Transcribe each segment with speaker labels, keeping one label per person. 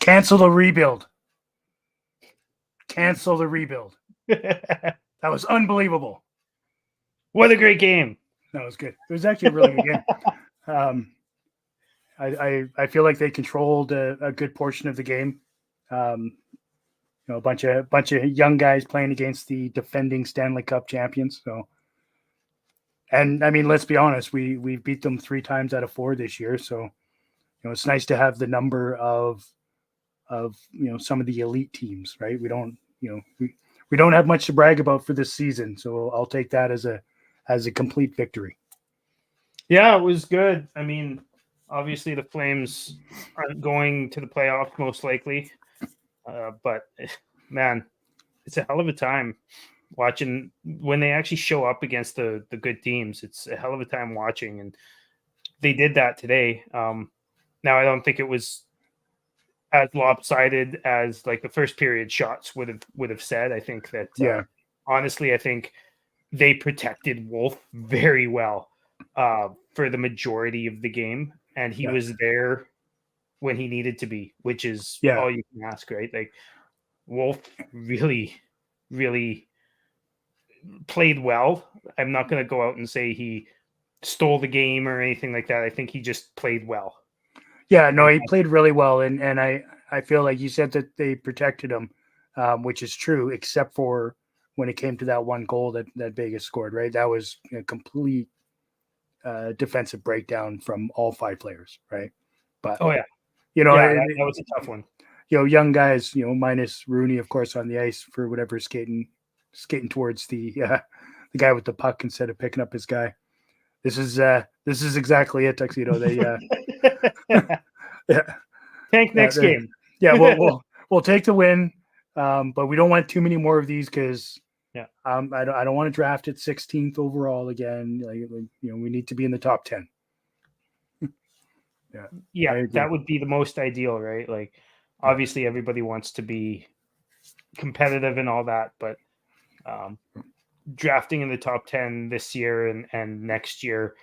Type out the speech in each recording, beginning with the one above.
Speaker 1: Cancel the rebuild. Cancel the rebuild. That was unbelievable.
Speaker 2: What a great game.
Speaker 1: That was good. It was actually a really good game. I feel like they controlled a good portion of the game. A bunch of young guys playing against the defending Stanley Cup champions. So, and I mean, let's be honest, we beat them 3 times out of 4 this year. So, it's nice to have the number of some of the elite teams, right? We don't we don't have much to brag about for this season, so I'll take that as a complete victory.
Speaker 2: Yeah, it was good. I mean, obviously the Flames aren't going to the playoffs most likely, but man, it's a hell of a time watching when they actually show up against the good teams. It's a hell of a time watching, and they did that today. Now I don't think it was as lopsided as like the first period shots would have said. I think that honestly, I think they protected Wolf very well for the majority of the game, and he was there when he needed to be, which is all you can ask, right? Like Wolf really, really played well. I'm not going to go out and say he stole the game or anything like that. I think he just played well.
Speaker 1: Yeah, no, he played really well, and I feel like you said that they protected him, which is true, except for when it came to that one goal that Vegas scored, right? That was a complete defensive breakdown from all 5 players, right? But
Speaker 2: that was a tough one.
Speaker 1: Young guys, minus Rooney, of course, on the ice for whatever skating towards the guy with the puck instead of picking up his guy. This is exactly it, Tuxedo. They
Speaker 2: Tank next game.
Speaker 1: Yeah, we'll take the win, but we don't want too many more of these because I don't want to draft it 16th overall again. We need to be in the top 10.
Speaker 2: That would be the most ideal, right? Like obviously everybody wants to be competitive and all that, but drafting in the top 10 this year and next year,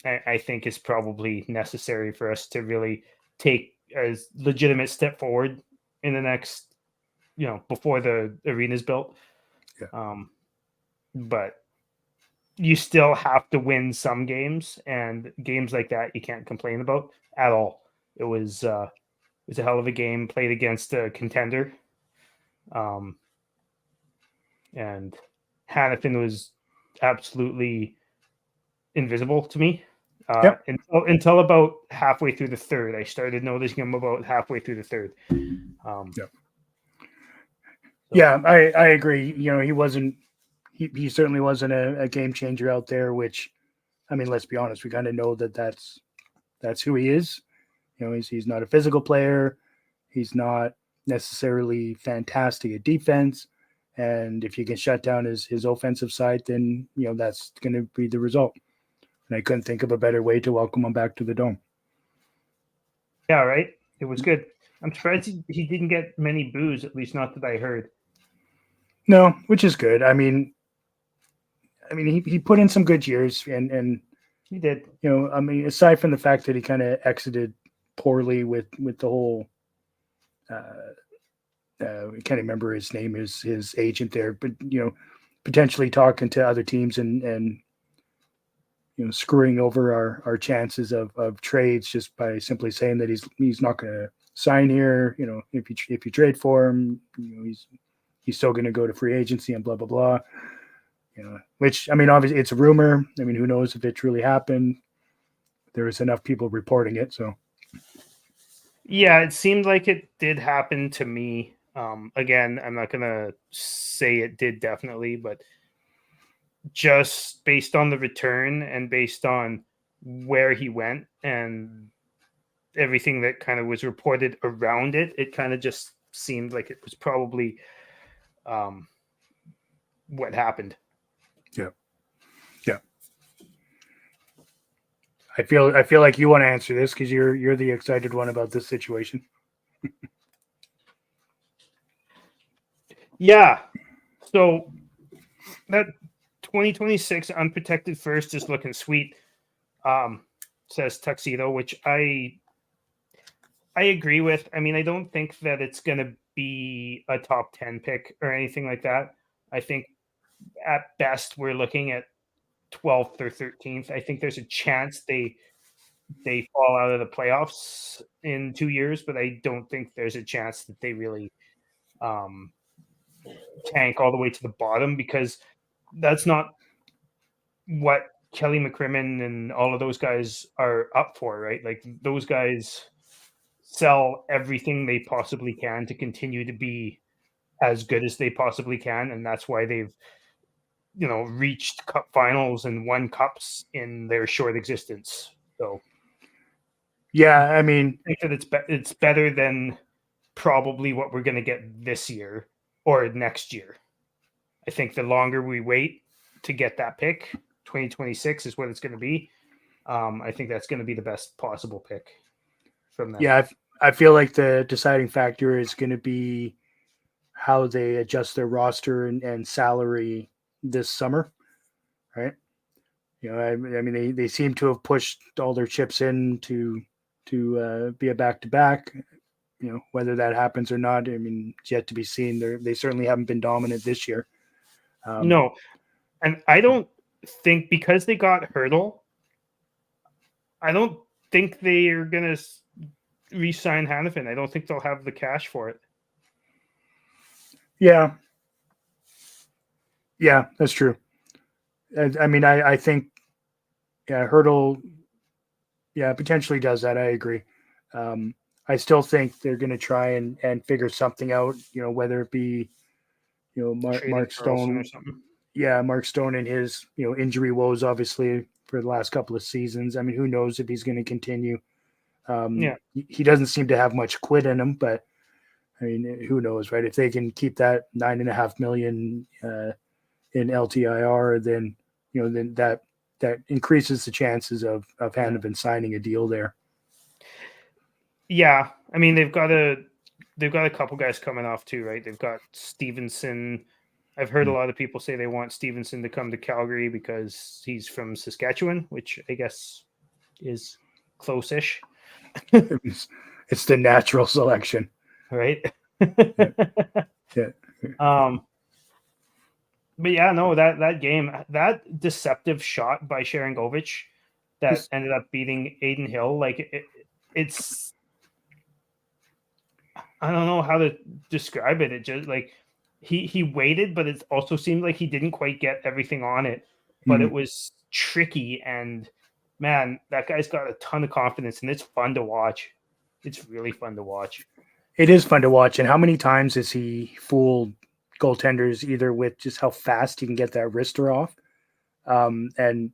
Speaker 2: I think is probably necessary for us to really take a legitimate step forward in the next, before the arena is built. But you still have to win some games, and games like that you can't complain about at all. It was a hell of a game played against a contender. And Hannafin was absolutely invisible to me until about halfway through the third. I started noticing him about halfway through the third.
Speaker 1: I agree. He wasn't. He certainly wasn't a game changer out there. Which, I mean, let's be honest. We kind of know that's who he is. He's not a physical player. He's not necessarily fantastic at defense. And if you can shut down his offensive side, then, that's going to be the result. And I couldn't think of a better way to welcome him back to the Dome.
Speaker 2: Yeah, right. It was good. I'm surprised he didn't get many boos, at least not that I heard.
Speaker 1: No, which is good. I mean, he put in some good years, and
Speaker 2: he did.
Speaker 1: Aside from the fact that he kind of exited poorly with the whole I can't remember his name, his agent there, but potentially talking to other teams and screwing over our chances of trades just by simply saying that he's not going to sign here. If you trade for him, he's still going to go to free agency and blah blah blah. Which, I mean, obviously it's a rumor. I mean, who knows if it truly happened? There was enough people reporting it, so.
Speaker 2: Yeah, it seemed like it did happen to me. Again, I'm not going to say it did definitely, but just based on the return and based on where he went and everything that kind of was reported around it, it kind of just seemed like it was probably what happened.
Speaker 1: Yeah. I feel like you want to answer this because you're the excited one about this situation.
Speaker 2: Yeah. So that 2026 unprotected first is looking sweet, says Tuxedo, which I I agree with. I mean, I don't think that it's going to be a top 10 pick or anything like that. I think at best we're looking at 12th or 13th. I think there's a chance they fall out of the playoffs in 2 years, but I don't think there's a chance that they really um, tank all the way to the bottom, because that's not what Kelly McCrimmon and all of those guys are up for, right? Like, those guys sell everything they possibly can to continue to be as good as they possibly can, and that's why they've reached cup finals and won cups in their short existence. So
Speaker 1: Yeah, I mean,
Speaker 2: I think that it's better than probably what we're going to get this year or next year. I think the longer we wait to get that pick, 2026 is what it's going to be. I think that's going to be the best possible pick from them.
Speaker 1: yeah, I feel like the deciding factor is going to be how they adjust their roster and salary this summer, right? I mean, they seem to have pushed all their chips in to be a back to back. Whether that happens or not, I mean, it's yet to be seen. They certainly haven't been dominant this year.
Speaker 2: No, and I don't think, because they got Hurdle, I don't think they are going to re-sign Hannafin. I don't think they'll have the cash for it.
Speaker 1: Yeah, that's true. I mean, I think, Hurdle, potentially does that. I agree. I still think they're going to try and figure something out. Whether it be, Mark Stone
Speaker 2: or something.
Speaker 1: Yeah, Mark Stone and his injury woes, obviously, for the last couple of seasons. I mean, who knows if he's going to continue? He doesn't seem to have much quit in him, but I mean, who knows, right? If they can keep that $9.5 million in LTIR, then then that increases the chances of Hannafin signing a deal there.
Speaker 2: Yeah, I mean, they've got a couple guys coming off too, right? They've got Stevenson. I've heard a lot of people say they want Stevenson to come to Calgary because he's from Saskatchewan, which I guess is close-ish.
Speaker 1: It's the natural selection,
Speaker 2: right?
Speaker 1: Yeah.
Speaker 2: But yeah, no, that game, that deceptive shot by Sharangovich that ended up beating Aiden Hill, like it's I don't know how to describe it. It just, like, he waited, but it also seemed like he didn't quite get everything on it. But it was tricky, and man, that guy's got a ton of confidence, and it's fun to watch. It's really fun to watch.
Speaker 1: It is fun to watch. And how many times has he fooled goaltenders, either with just how fast he can get that wrister off, and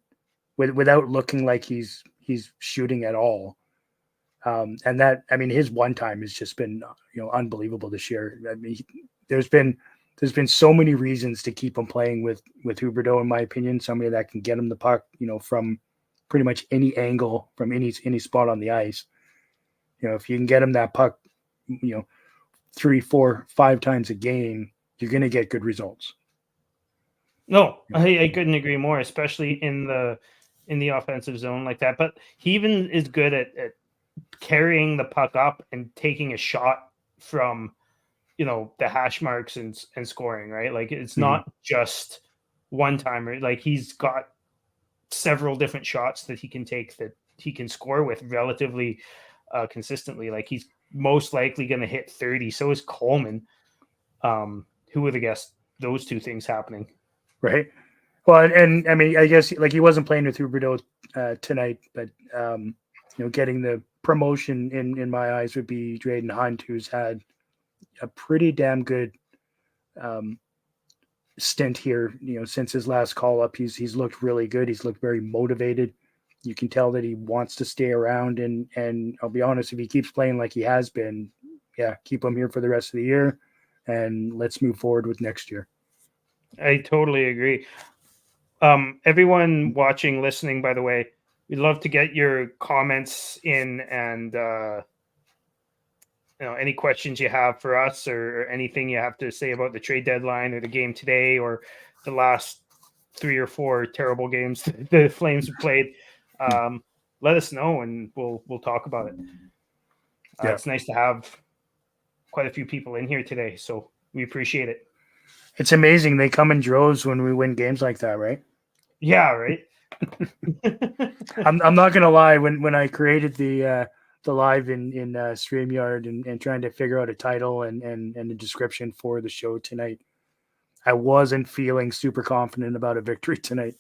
Speaker 1: without looking like he's shooting at all. And that, I mean, his one time has just been unbelievable this year. I mean, there's been so many reasons to keep him playing with Huberdeau, in my opinion. Somebody that can get him the puck, from pretty much any angle, from any spot on the ice. If you can get him that puck, 3, 4, 5 times a game, you're going to get good results.
Speaker 2: No, I couldn't agree more, especially in the offensive zone like that. But he even is good at carrying the puck up and taking a shot from the hash marks and scoring, right? Like, it's not just one timer. Like, he's got several different shots that he can take that he can score with relatively consistently. Like, he's most likely going to hit 30. So is Coleman. Who would have guessed those two things happening?
Speaker 1: Right. Well, and I mean, I guess, like, he wasn't playing with Huberdeau tonight, but getting the promotion in my eyes would be Drayden Hunt, who's had a pretty damn good stint here. Since his last call up, he's looked really good. He's looked very motivated. You can tell that he wants to stay around, and I'll be honest, if he keeps playing like he has been, keep him here for the rest of the year, and let's move forward with next year.
Speaker 2: I totally agree. Everyone watching, listening, by the way, we'd love to get your comments in, and any questions you have for us, or anything you have to say about the trade deadline or the game today or the last 3 or 4 terrible games the Flames have played. Let us know, and we'll talk about it. It's nice to have quite a few people in here today, so we appreciate it.
Speaker 1: It's amazing. They come in droves when we win games like that, right?
Speaker 2: Yeah, right.
Speaker 1: I'm not gonna lie. When I created the live in StreamYard and trying to figure out a title and a description for the show tonight, I wasn't feeling super confident about a victory tonight.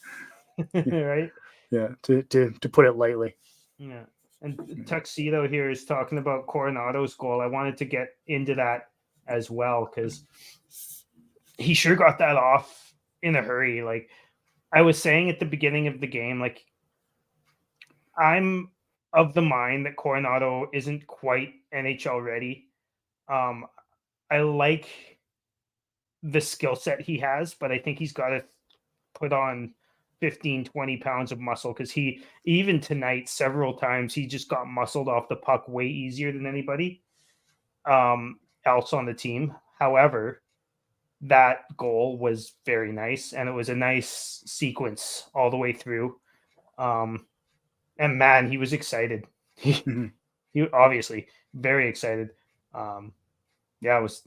Speaker 2: Right?
Speaker 1: Yeah, to put it lightly.
Speaker 2: Yeah. And Tuxedo here is talking about Coronado's goal. I wanted to get into that as well because he sure got that off in a hurry. Like I was saying at the beginning of the game, like I'm of the mind that Coronado isn't quite NHL ready. I like the skill set he has, but I think he's got to put on 15, 20 pounds of muscle because he, even tonight, several times, he just got muscled off the puck way easier than anybody else on the team. However, that goal was very nice and it was a nice sequence all the way through. And man, he was excited. He obviously very excited. Yeah, it was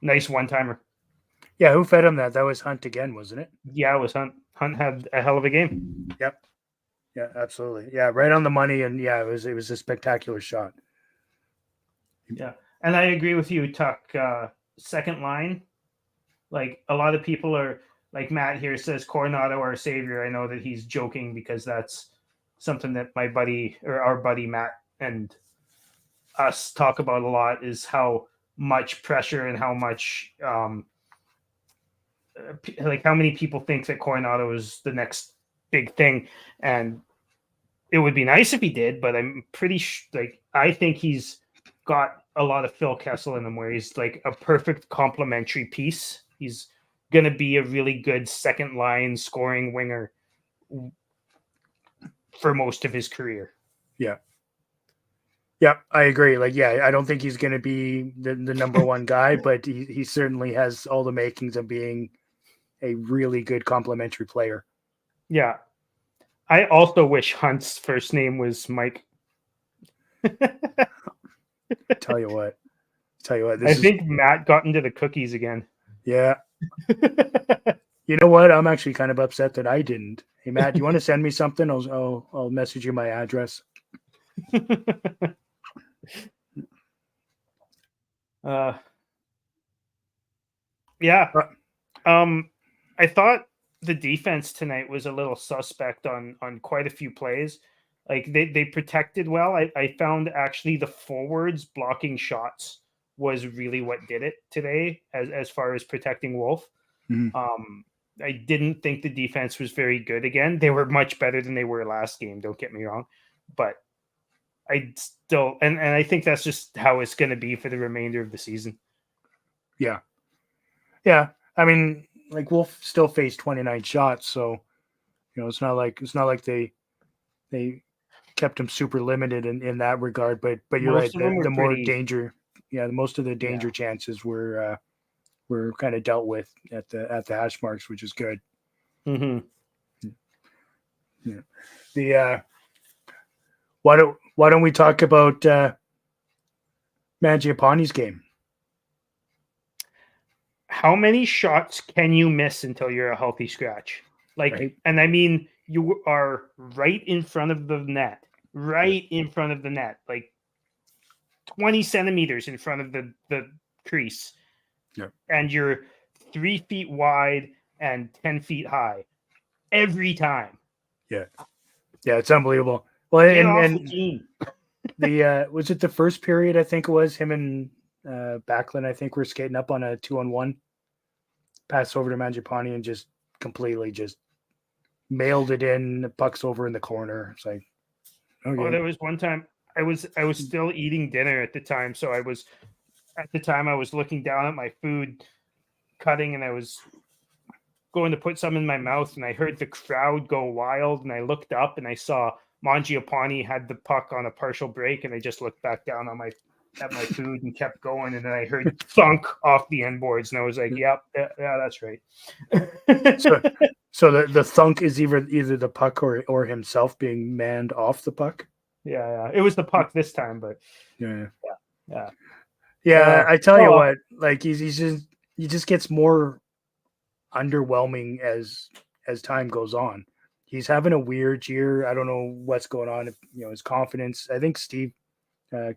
Speaker 2: nice one timer.
Speaker 1: Yeah, who fed him that? That was Hunt again, wasn't it?
Speaker 2: Yeah, it was Hunt. Hunt had a hell of a game.
Speaker 1: Yep. Yeah, absolutely. Yeah, right on the money, and yeah, it was a spectacular shot.
Speaker 2: Yeah, and I agree with you, Tuck. Second line, like a lot of people are like Matt here says Coronado our savior. I know that he's joking because that's something that my buddy or our buddy Matt and us talk about a lot is how much pressure and how much like how many people think that Coronado is the next big thing, and it would be nice if he did, but I'm pretty like I think he's got a lot of Phil Kessel in him where he's like a perfect complementary piece. He's going to be a really good second line scoring winger for most of his career.
Speaker 1: Yeah. Yeah, I agree. Like, yeah, I don't think he's going to be the number one guy, but he certainly has all the makings of being a really good complementary player.
Speaker 2: Yeah. I also wish Hunt's first name was Mike.
Speaker 1: Tell you what.
Speaker 2: I think Matt got into the cookies again.
Speaker 1: Yeah. You know what? I'm actually kind of upset that I didn't. Hey, Matt, do you want to send me something? I'll message you my address.
Speaker 2: Yeah. I thought the defense tonight was a little suspect on quite a few plays. Like they protected well. I found actually the forwards blocking shots was really what did it today as far as protecting Wolf.
Speaker 1: Mm-hmm.
Speaker 2: I didn't think the defense was very good again. They were much better than they were last game, don't get me wrong. But I still and I think that's just how it's going to be for the remainder of the season.
Speaker 1: Yeah. Yeah. I mean, like Wolf still faced 29 shots, so you know, it's not like they kept him super limited in that regard, but you're
Speaker 2: Most
Speaker 1: right.
Speaker 2: of them
Speaker 1: The
Speaker 2: were
Speaker 1: more
Speaker 2: pretty-
Speaker 1: danger, most of the danger chances were kind of dealt with at the hash marks, which is good.
Speaker 2: Mm-hmm.
Speaker 1: Yeah. The why don't we talk about Mangiapane's game?
Speaker 2: How many shots can you miss until you're a healthy scratch? Like,
Speaker 1: right.
Speaker 2: And I mean, you are right in front of the net, in front of the net, like 20 centimeters in front of the crease.
Speaker 1: Yeah.
Speaker 2: And you're 3 feet wide and 10 feet high every time.
Speaker 1: Yeah. Yeah. It's unbelievable. Well,
Speaker 2: Get off
Speaker 1: and
Speaker 2: the team.
Speaker 1: the was it the first period? I think it was him and Backlund. I think we're skating up on a 2-on-1 pass over to Mangiapane and just completely just mailed it in. The puck's over in the corner. It's like, okay.
Speaker 2: Oh, there was one time I was still eating dinner at the time, so I was looking down at my food, cutting, and I was going to put some in my mouth, and I heard the crowd go wild, and I looked up and I saw Mangiapane had the puck on a partial break, and I just looked back down at my food and kept going, and then I heard thunk off the end boards, and I was like, "Yep, yeah, that's right."
Speaker 1: So the thunk is either the puck or himself being manned off the puck.
Speaker 2: Yeah. It was the puck this time, but
Speaker 1: Yeah.
Speaker 2: yeah.
Speaker 1: Yeah, I tell you
Speaker 2: well,
Speaker 1: what, like he's just he just gets more underwhelming as time goes on. He's having a weird year. I don't know what's going on. His confidence. I think Steve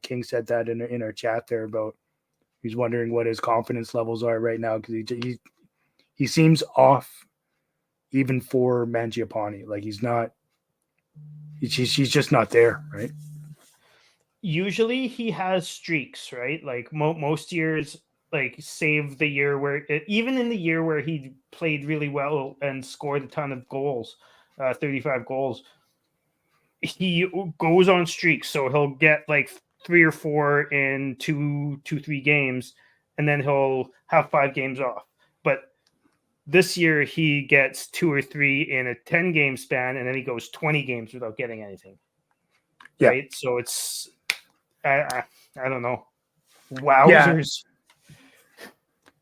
Speaker 1: King said that in our chat there about he's wondering what his confidence levels are right now because he seems off even for Mangiapane. Like he's not. He's just not there, right?
Speaker 2: usually he has streaks, right? Like most years, like save the year where even in the year where he played really well and scored a ton of goals, 35 goals, he goes on streaks. So he'll get like 3 or 4 in 3 games, and then he'll have 5 games off. But this year he gets 2 or 3 in a 10-game span, and then he goes 20 games without getting anything.
Speaker 1: Yeah.
Speaker 2: Right. So it's I don't know. Wowzers.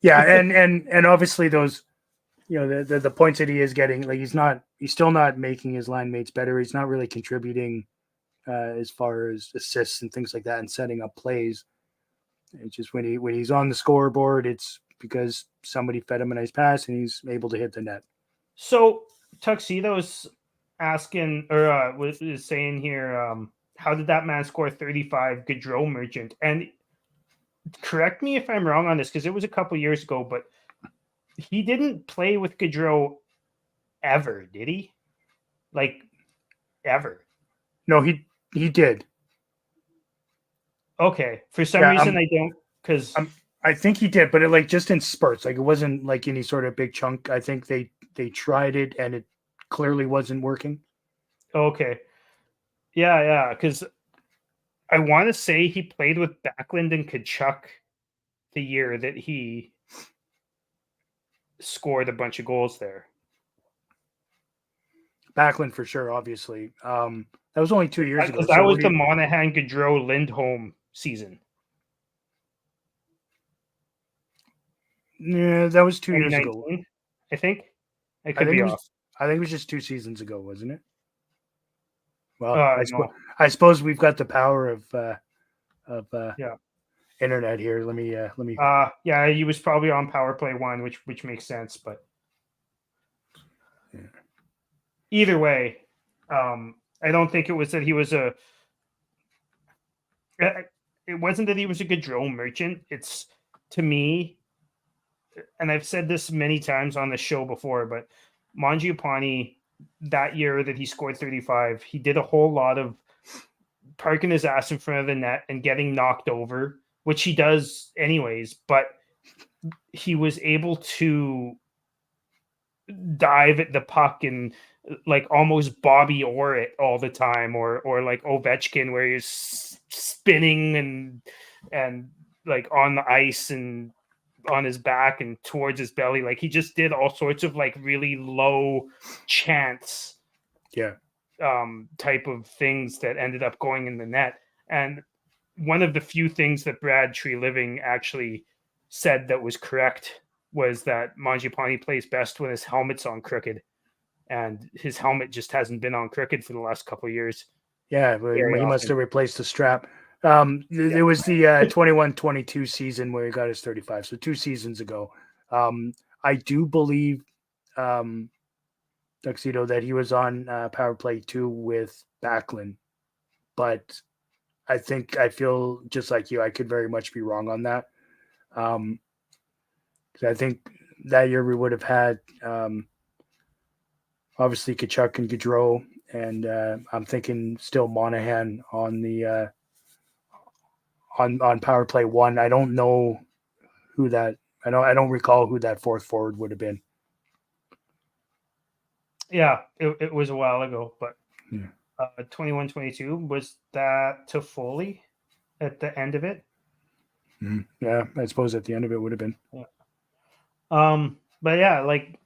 Speaker 1: Yeah, and obviously those, the points that he is getting, like he's still not making his line mates better. He's not really contributing as far as assists and things like that and setting up plays. It's just when he's on the scoreboard, it's because somebody fed him a nice pass and he's able to hit the net.
Speaker 2: So Tuxedo's asking or is saying here, how did that man score 35 Gaudreau Merchant? And correct me if I'm wrong on this because it was a couple years ago, but he didn't play with Gaudreau ever, did he? Like ever?
Speaker 1: No, he did.
Speaker 2: Okay. For some
Speaker 1: Yeah,
Speaker 2: reason, I don't because
Speaker 1: I think he did, but it like just in spurts. Like it wasn't like any sort of big chunk. I think they tried it and it clearly wasn't working.
Speaker 2: okay. Yeah, because I want to say he played with Backlund and Kachuk the year that he scored a bunch of goals there.
Speaker 1: Backlund for sure, obviously. That was only 2 years ago.
Speaker 2: Because that was the Monahan, Gaudreau, Lindholm season.
Speaker 1: Yeah, that was 2 years ago.
Speaker 2: I think. I could be off.
Speaker 1: I think it was just 2 seasons ago, wasn't it? Well,
Speaker 2: No.
Speaker 1: I suppose we've got the power of
Speaker 2: yeah.
Speaker 1: internet here. Let me.
Speaker 2: Yeah, he was probably on Power Play 1, which makes sense, but
Speaker 1: yeah.
Speaker 2: Either way, I don't think it was that he was it wasn't that he was a Gaudreau Merchant. It's, to me, and I've said this many times on the show before, but Mangiapane, that year that he scored 35, he did a whole lot of parking his ass in front of the net and getting knocked over, which he does anyways, but he was able to dive at the puck and like almost Bobby Orr it all the time, or like Ovechkin where he's spinning and like on the ice and on his back and towards his belly. Like he just did all sorts of like really low chance type of things that ended up going in the net. And one of the few things that Brad Treliving actually said that was correct was that Mangiapane plays best when his helmet's on crooked, and his helmet just hasn't been on crooked for the last couple of years.
Speaker 1: Yeah, he must have replaced the strap. It was the 21-22 season where he got his 35, so 2 seasons ago. I do believe, Tuxedo, that he was on Power Play 2 with Backlund, but I feel just like you. I could very much be wrong on that. I think that year we would have had obviously Kachuk and Gaudreau, and I'm thinking still Monahan on the on Power Play 1. I don't know who that. I don't recall who that fourth forward would have been.
Speaker 2: Yeah, it was a while ago, but 21-22, was that Toffoli at the end of it?
Speaker 1: Mm-hmm. Yeah, I suppose at the end of it would have been.
Speaker 2: Yeah. But yeah, like,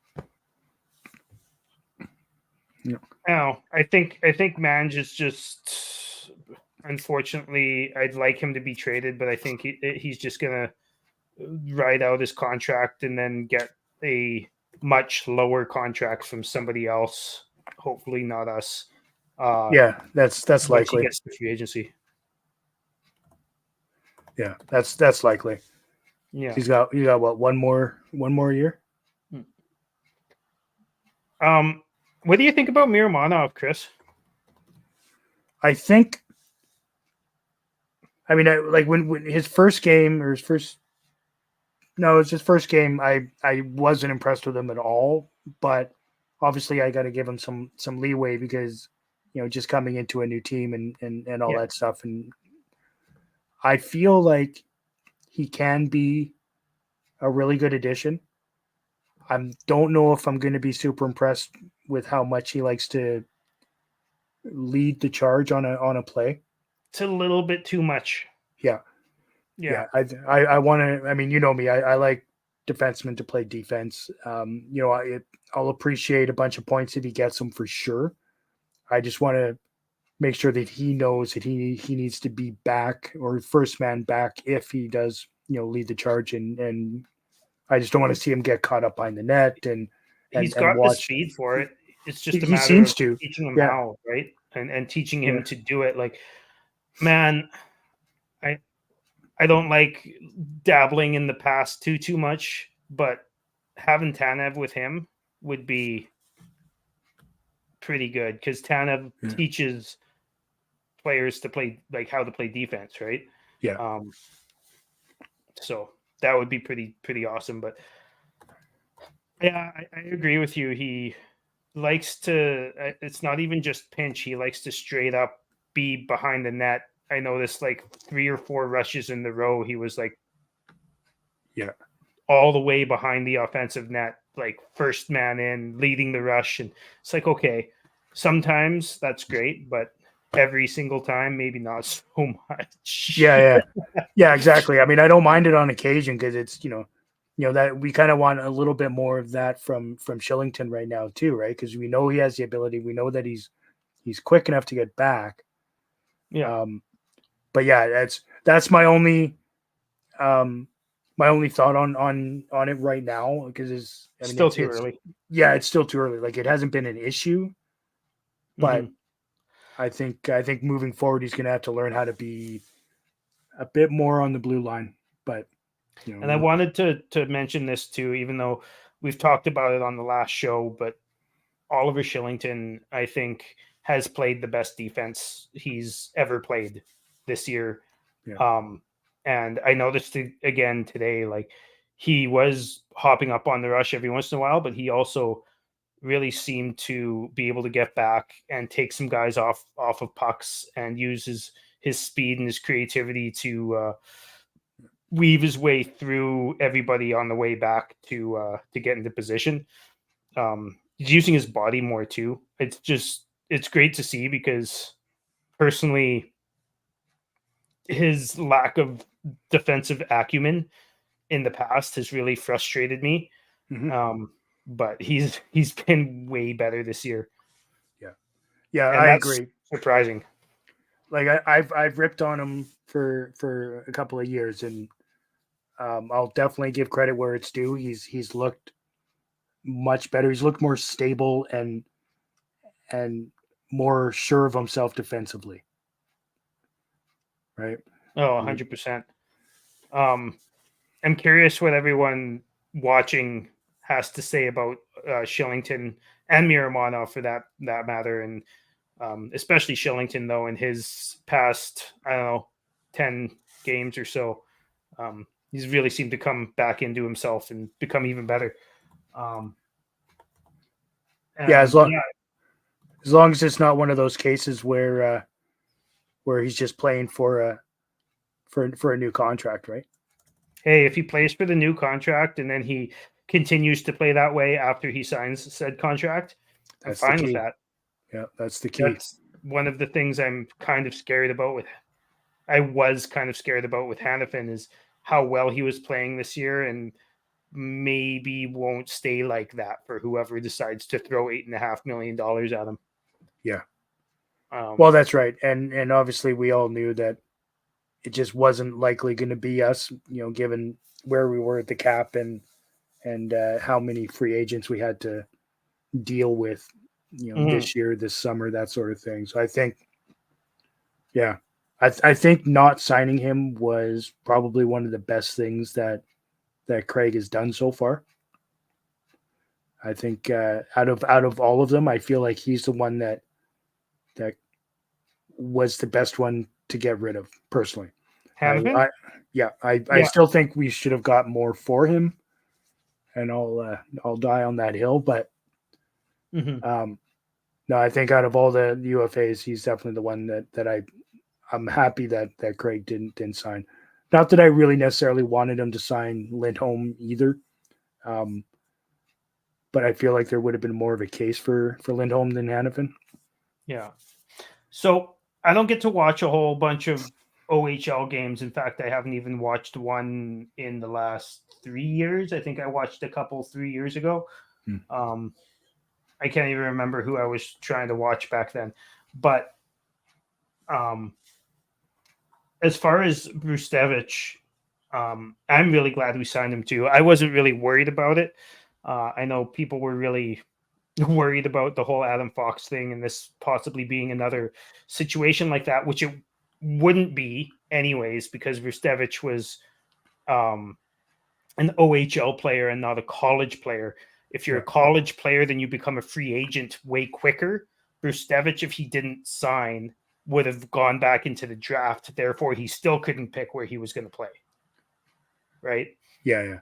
Speaker 2: I think Mange is just, unfortunately, I'd like him to be traded, but I think he's just gonna ride out his contract and then get a much lower contract from somebody else. Hopefully not us.
Speaker 1: Yeah, that's
Speaker 2: once he
Speaker 1: likely.
Speaker 2: gets to free agency.
Speaker 1: Yeah, that's likely.
Speaker 2: Yeah.
Speaker 1: He's got what, one more year?
Speaker 2: What do you think about Miromanov, Chris?
Speaker 1: I think. I mean, like when his first game or his first no, it's his first game. I wasn't impressed with him at all, but obviously I got to give him some leeway because just coming into a new team and all
Speaker 2: Yeah.
Speaker 1: that stuff, and I feel like he can be a really good addition. I don't know if I'm going to be super impressed with how much he likes to lead the charge on a play.
Speaker 2: It's a little bit too much.
Speaker 1: Yeah,
Speaker 2: Yeah.
Speaker 1: yeah. I want to. I mean, you know me. I like defensemen to play defense. I'll appreciate a bunch of points if he gets them for sure. I just want to make sure that he knows that he needs to be back or first man back if he does lead the charge, and I just don't want to see him get caught up behind the net and
Speaker 2: He's
Speaker 1: and
Speaker 2: got the
Speaker 1: watch.
Speaker 2: speed for it. It's just a
Speaker 1: He
Speaker 2: matter
Speaker 1: seems
Speaker 2: of
Speaker 1: to.
Speaker 2: teaching him
Speaker 1: Yeah,
Speaker 2: how, right? And teaching
Speaker 1: yeah,
Speaker 2: him to do it. Like, man, I don't like dabbling in the past too much, but having Tanev with him would be pretty good because Tanev
Speaker 1: yeah,
Speaker 2: teaches players to play like how to play defense, right?
Speaker 1: yeah.
Speaker 2: Um, so that would be pretty awesome. But yeah, I agree with you. He likes to. It's not even just pinch. He likes to straight up be behind the net. I noticed like 3 or 4 rushes in the row. He was like
Speaker 1: Yeah.
Speaker 2: all the way behind the offensive net, like first man in, leading the rush. And it's like, okay, sometimes that's great, but every single time, maybe not so much.
Speaker 1: Yeah, exactly. I mean, I don't mind it on occasion because it's that we kind of want a little bit more of that from Shillington right now too, right? Because we know he has the ability. We know that he's quick enough to get back.
Speaker 2: Yeah.
Speaker 1: But yeah, that's um my only thought on it right now because
Speaker 2: Still too
Speaker 1: it's
Speaker 2: early.
Speaker 1: yeah, it's still too early. Like it hasn't been an issue, but
Speaker 2: Mhm.
Speaker 1: I think moving forward he's going to have to learn how to be a bit more on the blue line. But
Speaker 2: And I wanted to mention this too, even though we've talked about it on the last show, but Oliver Shillington, I think, has played the best defense he's ever played this year.
Speaker 1: yeah,
Speaker 2: And I noticed it again today, like he was hopping up on the rush every once in a while, but he also really seemed to be able to get back and take some guys off of pucks and use his speed and his creativity to weave his way through everybody on the way back to get into position. He's using his body more too. It's great to see because personally, his lack of defensive acumen in the past has really frustrated me.
Speaker 1: mm-hmm.
Speaker 2: But he's been way better this year,
Speaker 1: Yeah,
Speaker 2: and
Speaker 1: I
Speaker 2: that's
Speaker 1: agree.
Speaker 2: surprising.
Speaker 1: Like I've ripped on him for a couple of years, and I'll definitely give credit where it's due. He's looked much better. He's looked more stable and more sure of himself defensively. Right.
Speaker 2: Oh,
Speaker 1: I mean,
Speaker 2: 100%. Um, I'm curious what everyone watching has to say about Shillington and Miramano for that matter, and especially Shillington though in his past I don't know 10 games or so, he's really seemed to come back into himself and become even better. Um,
Speaker 1: yeah,
Speaker 2: and yeah,
Speaker 1: as long as it's not one of those cases where he's just playing for a new contract, right?
Speaker 2: hey, if he plays for the new contract and then he continues to play that way after he signs said contract, I'm
Speaker 1: That's the
Speaker 2: fine with
Speaker 1: key.
Speaker 2: that.
Speaker 1: Yeah, that's the key.
Speaker 2: That's one of the things I'm kind of scared about with. I was kind of scared about with Hannafin is how well he was playing this year, and maybe won't stay like that for whoever decides to throw $8.5 million at him.
Speaker 1: Yeah.
Speaker 2: Um,
Speaker 1: Well, that's right, and obviously we all knew that it just wasn't likely going to be us, given where we were at the cap and how many free agents we had to deal with this year, this summer, that sort of thing. So I think, yeah, I think not signing him was probably one of the best things that Craig has done so far. I think out of all of them, I feel like he's the one that was the best one to get rid of personally.
Speaker 2: Hanifin?
Speaker 1: I still think we should have got more for him, and I'll die on that hill. But no, I think out of all the UFAs, he's definitely the one that I'm happy that Craig didn't sign. Not that I really necessarily wanted him to sign Lindholm either, but I feel like there would have been more of a case for Lindholm than Hanifin.
Speaker 2: Yeah. So I don't get to watch a whole bunch of OHL games. In fact, I haven't even watched one in the last 3 years. I think I watched a couple 3 years ago. I can't even remember who I was trying to watch back then. But as far as Brustevich, I'm really glad we signed him too. I wasn't really worried about it. I know people were really worried about the whole Adam Fox thing and this possibly being another situation like that, which it wouldn't be anyways, because Brustevich was an OHL player and not a college player. If you're a college player, then you become a free agent way quicker. Brustevich, if he didn't sign, would have gone back into the draft. Therefore, he still couldn't pick where he was going to play. Right?
Speaker 1: Yeah.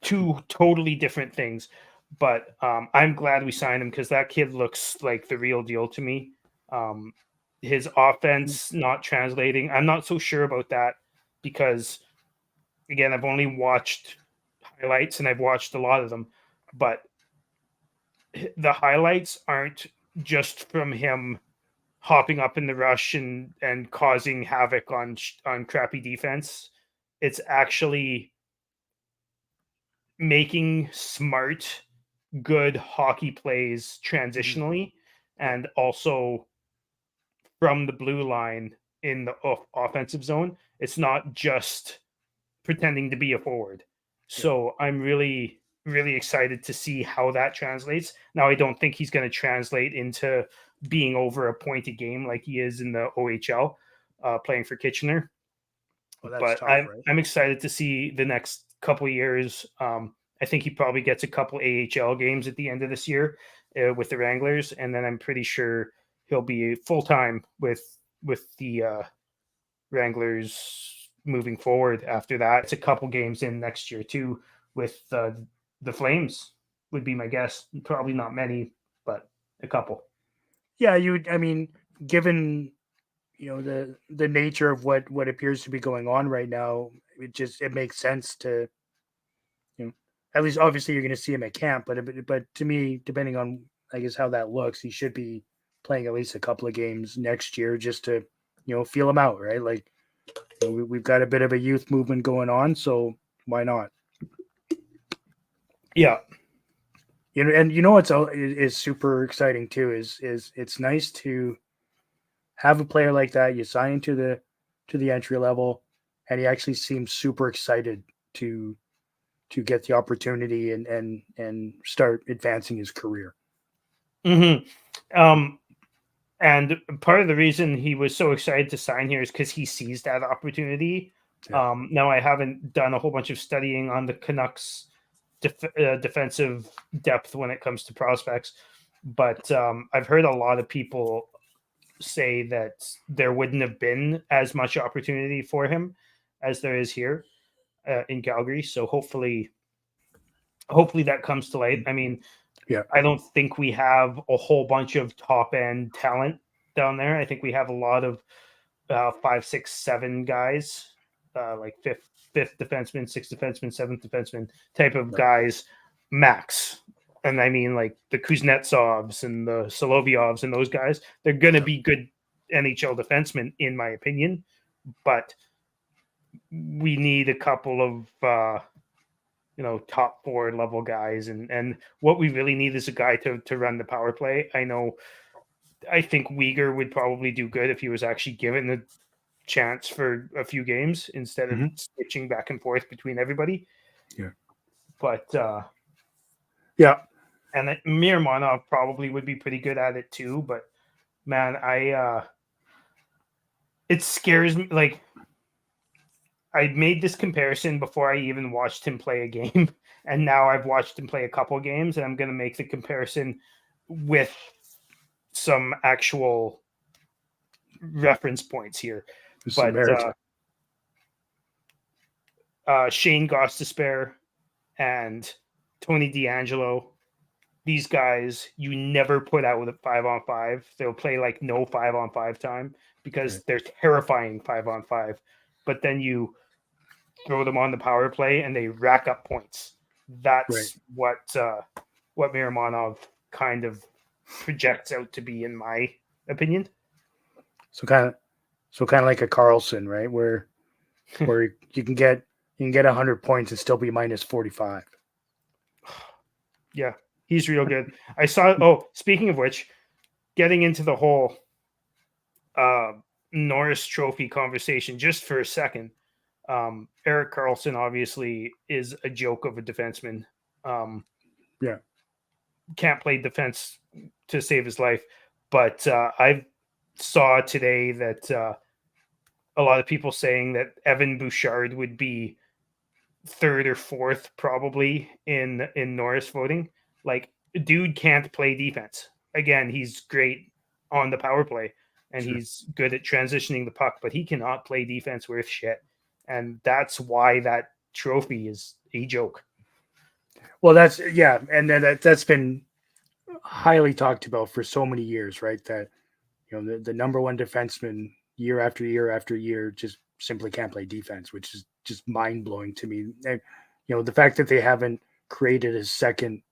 Speaker 2: Two totally different things. But I'm glad we signed him because that kid looks like the real deal to me. His offense not translating. I'm not so sure about that because, again, I've only watched highlights and I've watched a lot of them. But the highlights aren't just from him hopping up in the rush and causing havoc on crappy defense. It's actually making smart, good hockey plays transitionally and also from the blue line in the offensive zone. It's not just pretending to be a forward. So I'm really, really excited to see how that translates. Now, I don't think he's going to translate into being over a point a game like he is in the OHL playing for Kitchener. But tough, I'm excited to see the next couple of years. I think he probably gets a couple AHL games at the end of this year with the Wranglers, and then I'm pretty sure he'll be full time with the Wranglers moving forward. After that, it's a couple games in next year too with the Flames. Would be my guess. Probably not many, but a couple.
Speaker 1: Yeah, I mean, given the nature of what appears to be going on right now, it makes sense to at least obviously you're going to see him at camp, but to me, depending on I guess how that looks, he should be playing at least a couple of games next year just to feel him out, right? Like we've got a bit of a youth movement going on, so why not?
Speaker 2: Yeah.
Speaker 1: And what's is super exciting too is it's nice to have a player like that. You sign to the entry level, and he actually seems super excited to get the opportunity and start advancing his career.
Speaker 2: And part of the reason he was so excited to sign here is because he sees that opportunity. Yeah. Now, I haven't done a whole bunch of studying on the Canucks defensive depth when it comes to prospects, but I've heard a lot of people say that there wouldn't have been as much opportunity for him as there is here in Calgary. So hopefully that comes to light. I mean, I don't think we have a whole bunch of top end talent down there. I think we have a lot of 5, 6, 7 guys, like fifth defenseman, sixth defenseman, seventh defenseman type of guys, max. And I mean, like the Kuznetsovs and the Solovyovs and those guys, they're going to be good NHL defensemen, in my opinion. But we need a couple of top 4 level guys, and what we really need is a guy to run the power play. I think Uyghur would probably do good if he was actually given the chance for a few games instead of switching back and forth between everybody.
Speaker 1: Yeah.
Speaker 2: But
Speaker 1: yeah,
Speaker 2: and Miramonov probably would be pretty good at it too. But man, it scares me. Like, I made this comparison before I even watched him play a game, and now I've watched him play a couple games, and I'm going to make the comparison with some actual reference points here. But Shane Gostisbehere and Tony DeAngelo, these guys, you never put out with a 5-on-5. They'll play like no 5-on-5 time because they're terrifying 5-on-5. But then you throw them on the power play and they rack up points. That's what Miramonov kind of projects out to be, in my opinion.
Speaker 1: So kind of like a Carlson, right? Where you can get 100 points and still be minus 45.
Speaker 2: Yeah, he's real good. I saw. Oh, speaking of which, getting into the whole Norris Trophy conversation just for a second. Erik Karlsson obviously is a joke of a defenseman. Can't play defense to save his life. But I saw today that a lot of people saying that Evan Bouchard would be third or fourth probably in Norris voting. Like, dude can't play defense. Again, he's great on the power play and he's good at transitioning the puck, but he cannot play defense worth shit. And that's why that trophy is a joke.
Speaker 1: Well, and that's been highly talked about for so many years, right? That, you know, the number one defenseman year after year after year just simply can't play defense, which is just mind blowing to me. And, you know, the fact that they haven't created a second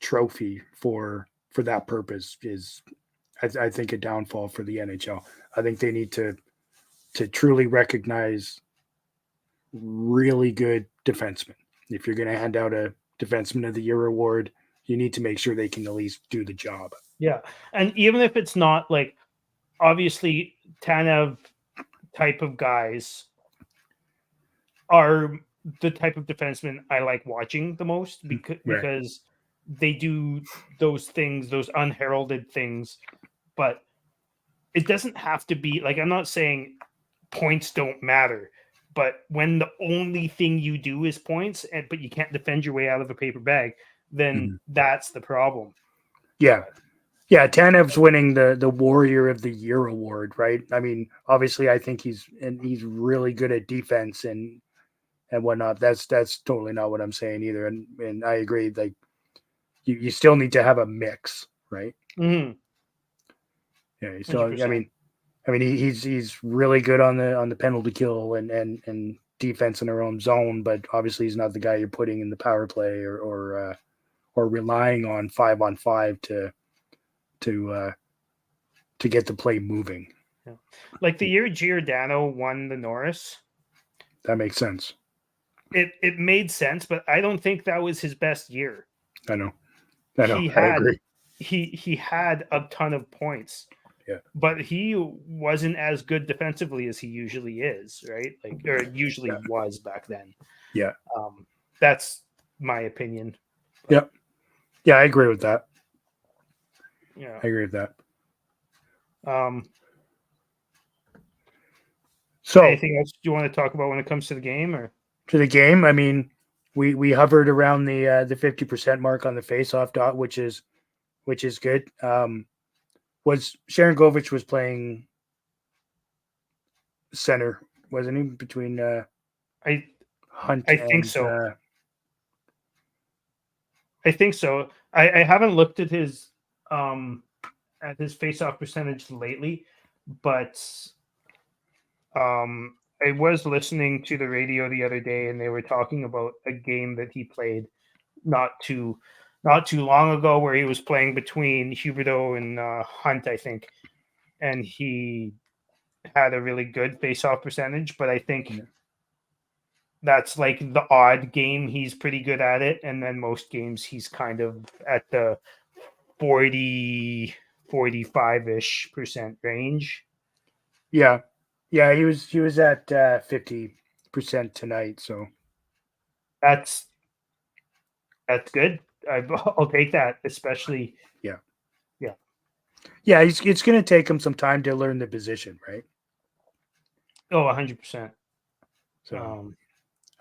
Speaker 1: trophy for that purpose is, I think, a downfall for the NHL. I think they need to truly recognize really good defensemen. If you're going to hand out a Defenseman of the Year award, you need to make sure they can at least do the job.
Speaker 2: Yeah. And even if it's not, like, obviously Tanev type of guys are the type of defenseman I like watching the most because they do those things, those unheralded things. But it doesn't have to be, like, I'm not saying points don't matter, but when the only thing you do is points, but you can't defend your way out of a paper bag, then that's the problem.
Speaker 1: Yeah. Yeah, Tanev's winning the Warrior of the Year award, right? I mean, obviously, I think he's really good at defense and whatnot. That's totally not what I'm saying either. And I agree. Like, you still need to have a mix, right?
Speaker 2: Mm-hmm.
Speaker 1: Yeah, you still. 100%. I mean, he's really good on the penalty kill and defense in their own zone, but obviously he's not the guy you're putting in the power play or relying on 5-on-5 to get the play moving.
Speaker 2: Yeah. Like the year Giordano won the Norris.
Speaker 1: That makes sense.
Speaker 2: It made sense, but I don't think that was his best year.
Speaker 1: I know. I agree.
Speaker 2: He had a ton of points.
Speaker 1: Yeah.
Speaker 2: But he wasn't as good defensively as he usually is, right? Like, or usually was back then.
Speaker 1: Yeah.
Speaker 2: That's my opinion.
Speaker 1: But, yep. Yeah, I agree with that.
Speaker 2: Yeah.
Speaker 1: I agree with that.
Speaker 2: So anything else you want to talk about when it comes to the game or
Speaker 1: to the game? I mean, we hovered around the 50% mark on the faceoff dot, which is good. Was Sharangovich was playing center, wasn't he? Between Hunt.
Speaker 2: I think so. I think so. I haven't looked at his faceoff percentage lately, but I was listening to the radio the other day, and they were talking about a game that he played not too long ago, where he was playing between Huberdeau and Hunt, I think, and he had a really good face-off percentage. But I think that's like the odd game he's pretty good at it, and then most games he's kind of at the 45-ish% range.
Speaker 1: Yeah, he was at 50% tonight, so
Speaker 2: that's good. I'll take that, especially.
Speaker 1: Yeah, it's going to take him some time to learn the position, right?
Speaker 2: Oh, 100%.
Speaker 1: So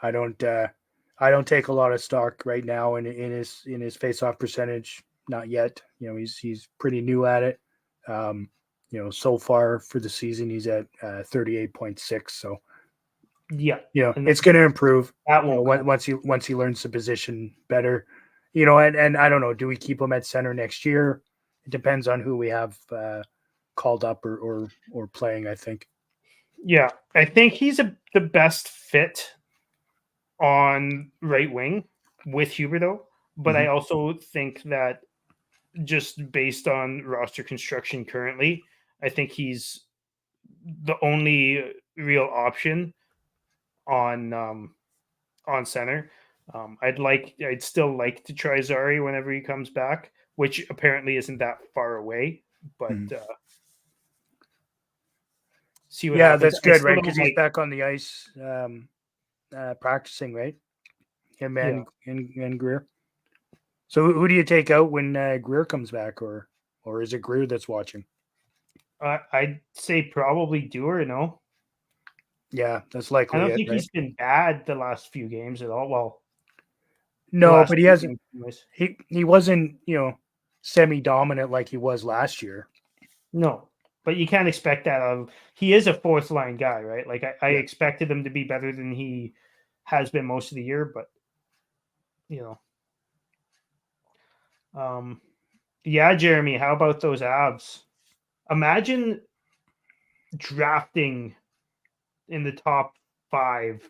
Speaker 1: I don't take a lot of stock right now in his face-off percentage. Not yet. He's pretty new at it. So far for the season, he's at 38.6. So
Speaker 2: yeah, and
Speaker 1: it's going to improve.
Speaker 2: that won't
Speaker 1: Once he learns the position better. And I don't know. Do we keep him at center next year? It depends on who we have called up or playing, I think.
Speaker 2: Yeah, I think he's the best fit on right wing with Huberdeau, but I also think that just based on roster construction currently, I think he's the only real option on center. I'd still like to try Zari whenever he comes back, which apparently isn't that far away, but see what happens.
Speaker 1: That's good, right? Because he's back on the ice practicing, right? Him and Greer. So who do you take out when Greer comes back, or is it Greer that's watching?
Speaker 2: I'd say probably Dewar, no?
Speaker 1: Yeah, that's likely.
Speaker 2: I don't think
Speaker 1: right?
Speaker 2: he's been bad the last few games at all. Well,
Speaker 1: no, but he hasn't. He wasn't, semi-dominant like he was last year.
Speaker 2: No, but you can't expect that of. He is a fourth line guy, right? Like I expected him to be better than he has been most of the year, but yeah, Jeremy, how about those abs? Imagine drafting in the top 5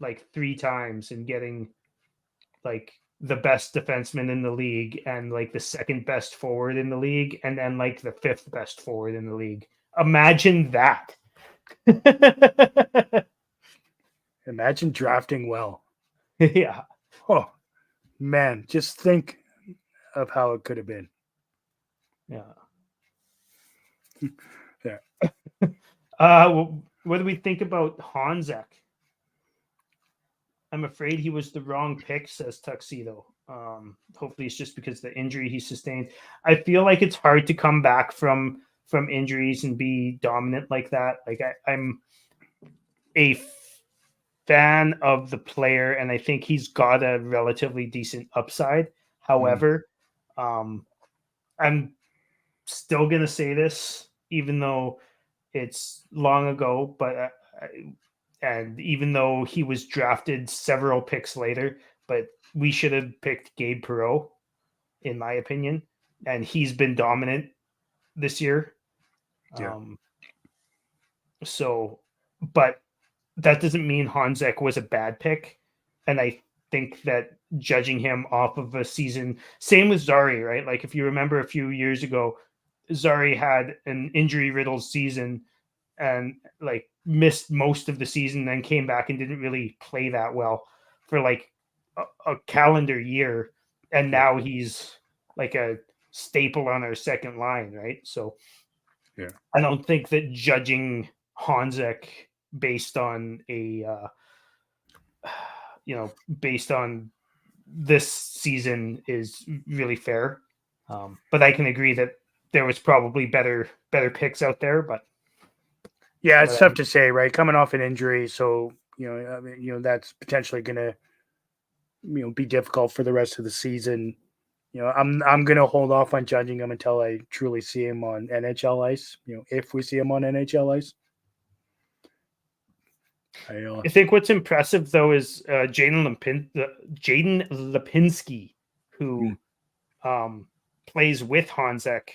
Speaker 2: like 3 times and getting like the best defenseman in the league and like the second best forward in the league and then like the 5th best forward in the league. Imagine that.
Speaker 1: Imagine drafting well.
Speaker 2: Yeah.
Speaker 1: Oh man, just think of how it could have been.
Speaker 2: Yeah.
Speaker 1: Yeah.
Speaker 2: What do we think about Hanzek? I'm afraid he was the wrong pick, says Tuxedo. Hopefully it's just because of the injury he sustained. I feel like it's hard to come back from injuries and be dominant like that. Like I'm a fan of the player, and I think he's got a relatively decent upside. However, I'm still going to say this, even though it's long ago, but and even though he was drafted several picks later, but we should have picked Gabe Perreault, in my opinion, and he's been dominant this year.
Speaker 1: Yeah.
Speaker 2: So, but that doesn't mean Hanzek was a bad pick, and I think that judging him off of a season, same with Zari, right? Like if you remember a few years ago, Zari had an injury-riddled season and like missed most of the season, then came back and didn't really play that well for like a calendar year, and now he's like a staple on our second line, right? So I don't think that judging Hanzek based on based on this season is really fair. But I can agree that there was probably better picks out there, but
Speaker 1: yeah, it's tough to say, right? Coming off an injury, so that's potentially going to be difficult for the rest of the season. I'm going to hold off on judging him until I truly see him on NHL ice. If we see him on NHL ice.
Speaker 2: I think what's impressive though is Jaden Lipinski, who plays with Hanzek,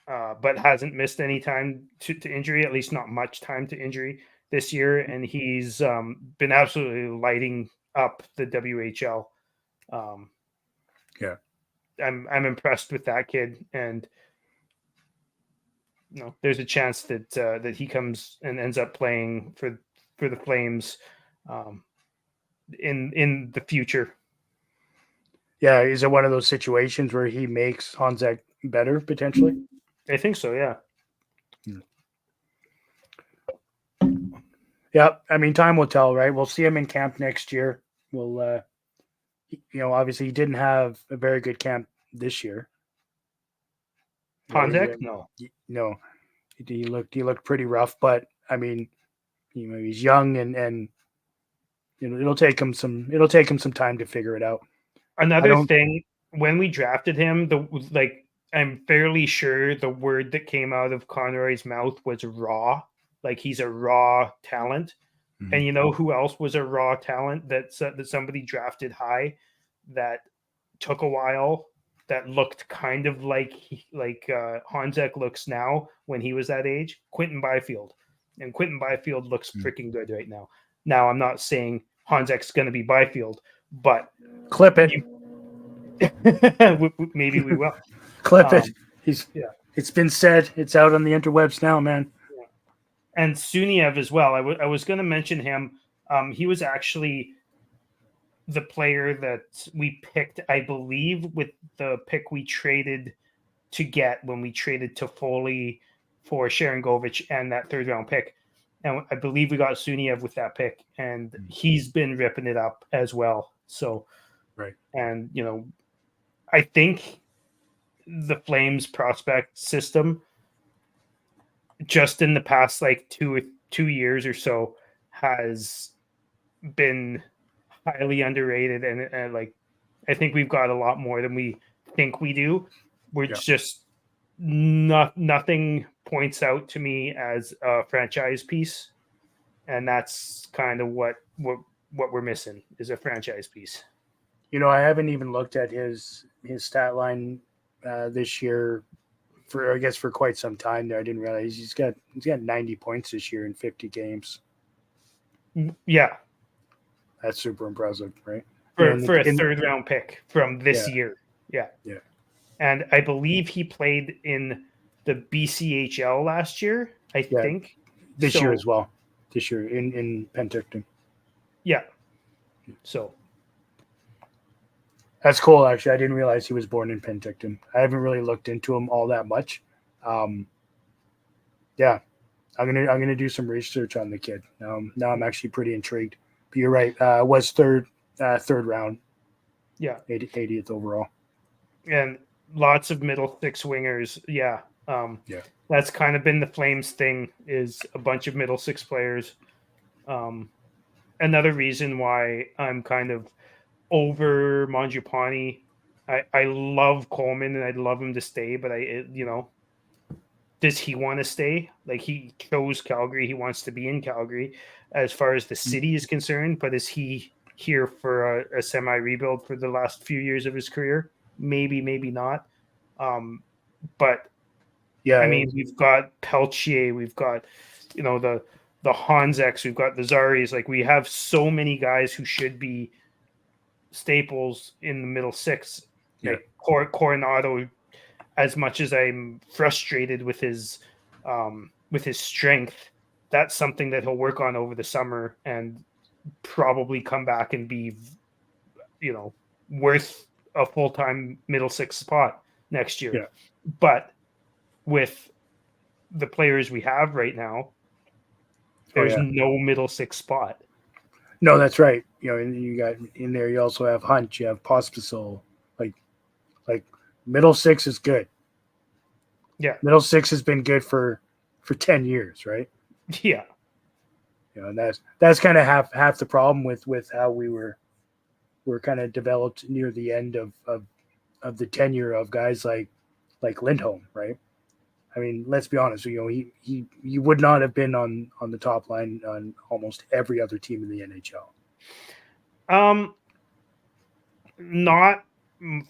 Speaker 2: but hasn't missed any time to injury, at least not much time to injury this year, and he's been absolutely lighting up the WHL. I'm impressed with that kid, and there's a chance that he comes and ends up playing for the Flames in the future.
Speaker 1: Yeah, is it one of those situations where he makes Hanzek better potentially?
Speaker 2: I think so, yeah.
Speaker 1: Yeah, I mean, time will tell, right? We'll see him in camp next year. We'll obviously he didn't have a very good camp this year.
Speaker 2: Honzek? No.
Speaker 1: No, he looked pretty rough. But I mean, he's young and it'll take him some time to figure it out.
Speaker 2: Another thing, when we drafted him, I'm fairly sure the word that came out of Conroy's mouth was raw. Like he's a raw talent. Mm-hmm. And you know who else was a raw talent that somebody drafted high that took a while, that looked kind of like Honzek looks now when he was that age? Quentin Byfield. And Quentin Byfield looks freaking good right now. Now, I'm not saying Honzek's going to be Byfield, but
Speaker 1: clip it.
Speaker 2: Maybe we will.
Speaker 1: Clip it. It's been said. It's out on the interwebs now, man.
Speaker 2: Yeah. And Suniev as well. I was going to mention him. He was actually the player that we picked, I believe, with the pick we traded to get when we traded Toffoli for Sharangovich and that third round pick. And I believe we got Suniev with that pick, and he's been ripping it up as well. So,
Speaker 1: right.
Speaker 2: And, I think the Flames prospect system just in the past, 2 years or so, has been highly underrated. And I think we've got a lot more than we think we do. We're just nothing points out to me as a franchise piece. And that's kind of what we're missing, is a franchise piece.
Speaker 1: I haven't even looked at his stat line this year for quite some time there. I didn't realize he's got 90 points this year in 50 games.
Speaker 2: Yeah.
Speaker 1: That's super impressive, right?
Speaker 2: For a third round pick from this year. Yeah.
Speaker 1: Yeah.
Speaker 2: And I believe he played in the BCHL last year, I think.
Speaker 1: This year as well. This year in Penticton. Yeah.
Speaker 2: So
Speaker 1: that's cool, actually. I didn't realize he was born in Penticton. I haven't really looked into him all that much. Yeah, I'm gonna do some research on the kid. Now I'm actually pretty intrigued. But you're right. Was third round.
Speaker 2: Yeah,
Speaker 1: 80th overall.
Speaker 2: And lots of middle six wingers. Yeah. That's kind of been the Flames thing, is a bunch of middle six players. Another reason why I'm kind of over Mangiapane. I love Coleman and I'd love him to stay, but does he want to stay? He chose Calgary. He wants to be in Calgary as far as the city is concerned, but is he here for a semi-rebuild for the last few years of his career? Maybe, maybe not. But
Speaker 1: yeah,
Speaker 2: I mean, we've got Peltier, we've got, the Honzeks, we've got the Zaris. We have so many guys who should be staples in the middle six. Coronado, as much as I'm frustrated with his strength, that's something that he'll work on over the summer and probably come back and be, worth a full-time middle six spot next year.
Speaker 1: Yeah.
Speaker 2: But with the players we have right now, there's no middle six spot.
Speaker 1: No, that's right. And you got in there, you also have Hunt, you have Pospisil. Like middle six is good.
Speaker 2: Yeah.
Speaker 1: Middle six has been good for 10 years, right?
Speaker 2: Yeah.
Speaker 1: And that's kind of half the problem with how we're kind of developed near the end of the tenure of guys like Lindholm, right? I mean, let's be honest. He would not have been on the top line on almost every other team in the NHL.
Speaker 2: Not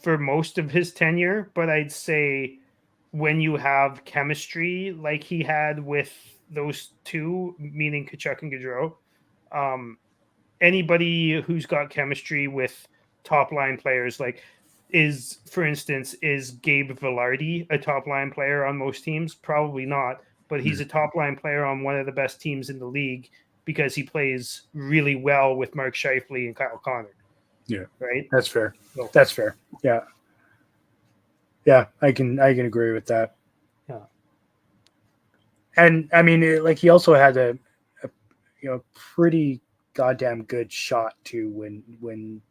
Speaker 2: for most of his tenure, but I'd say when you have chemistry like he had with those two, meaning Tkachuk and Gaudreau, anybody who's got chemistry with top line players, for instance, is Gabe Vilardi a top line player on most teams? Probably not, but he's a top line player on one of the best teams in the league because he plays really well with Mark Scheifele and Kyle Connor.
Speaker 1: Yeah,
Speaker 2: right.
Speaker 1: That's fair. So, that's fair. Yeah, I can agree with that.
Speaker 2: Yeah,
Speaker 1: and I mean, he also had a pretty goddamn good shot too when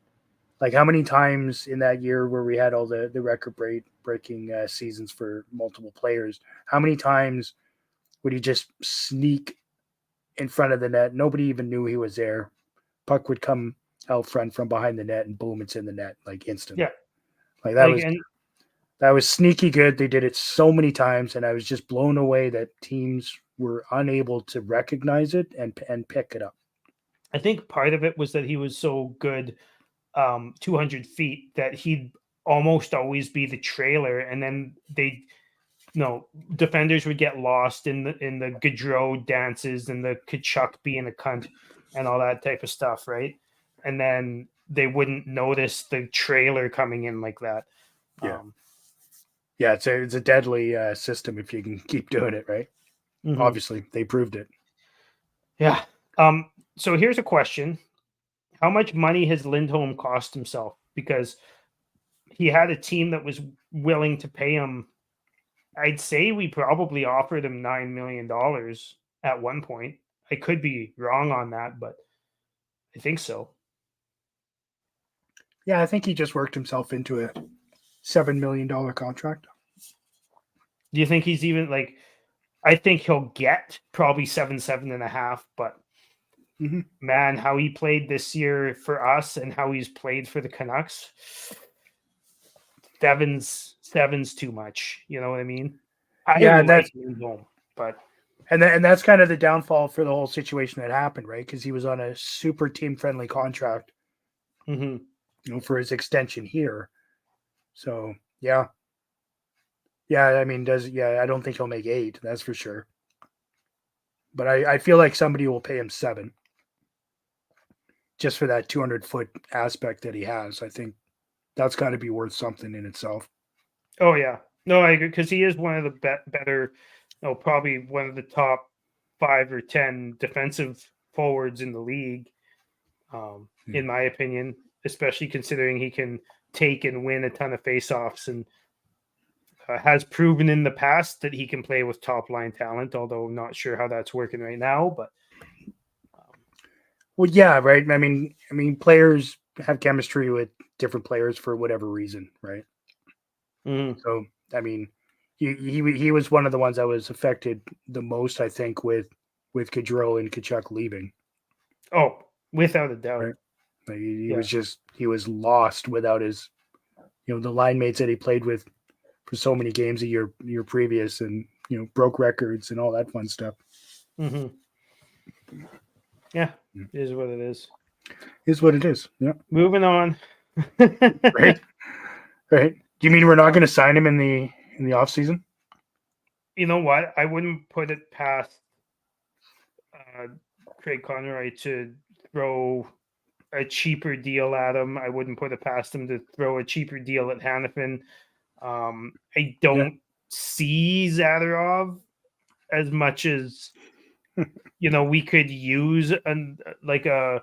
Speaker 1: Like how many times in that year where we had all the record breaking seasons for multiple players, how many times would he just sneak in front of the net? Nobody even knew he was there. Puck would come out front from behind the net and boom, it's in the net like instantly.
Speaker 2: Yeah.
Speaker 1: Like
Speaker 2: Like,
Speaker 1: that was sneaky good. They did it so many times, and I was just blown away that teams were unable to recognize it and pick it up.
Speaker 2: I think part of it was that he was so good 200 feet that he'd almost always be the trailer, and then defenders would get lost in the Gaudreau dances and the Kachuk being a cunt and all that type of stuff, right? And then they wouldn't notice the trailer coming in like that.
Speaker 1: Yeah, yeah, it's a deadly system if you can keep doing it right. Mm-hmm. Obviously, they proved it.
Speaker 2: Yeah. So here's a question: how much money has Lindholm cost himself? Because he had a team that was willing to pay him. I'd say we probably offered him $9 million at one point. I could be wrong on that, but I think so.
Speaker 1: Yeah, I think he just worked himself into a $7 million contract.
Speaker 2: Do you think he's even like? I think he'll get probably 7.5, but man, how he played this year for us and how he's played for the Canucks, seven's too much. You know what I mean? That's Lindholm, but
Speaker 1: and that's kind of the downfall for the whole situation that happened, right? Because he was on a super team friendly contract, for his extension here. So yeah. I mean, I don't think he'll make 8. That's for sure. But I feel like somebody will pay him 7, just for that 200-foot aspect that he has. I think that's got to be worth something in itself.
Speaker 2: Oh yeah, no, I agree, because he is one of the better, probably one of the top 5 or 10 defensive forwards in the league, in my opinion. Especially considering he can take and win a ton of faceoffs and has proven in the past that he can play with top line talent, although I'm not sure how that's working right now. But
Speaker 1: well, yeah, right. I mean, players have chemistry with different players for whatever reason, right? So, I mean, he was one of the ones that was affected the most, I think, with Gaudreau and Kachuk leaving.
Speaker 2: Oh, without a doubt.
Speaker 1: Right? Like he was lost without his, the line mates that he played with for so many games a year previous, and broke records and all that fun stuff.
Speaker 2: Yeah, it is what it is.
Speaker 1: Is what it is. Yeah.
Speaker 2: Moving on.
Speaker 1: Right. Do you mean we're not going to sign him in the off season?
Speaker 2: You know what? I wouldn't put it past Craig Conroy to throw a cheaper deal at him. I wouldn't put it past him to throw a cheaper deal at Hanifin. I don't see Zadorov as much as we could use a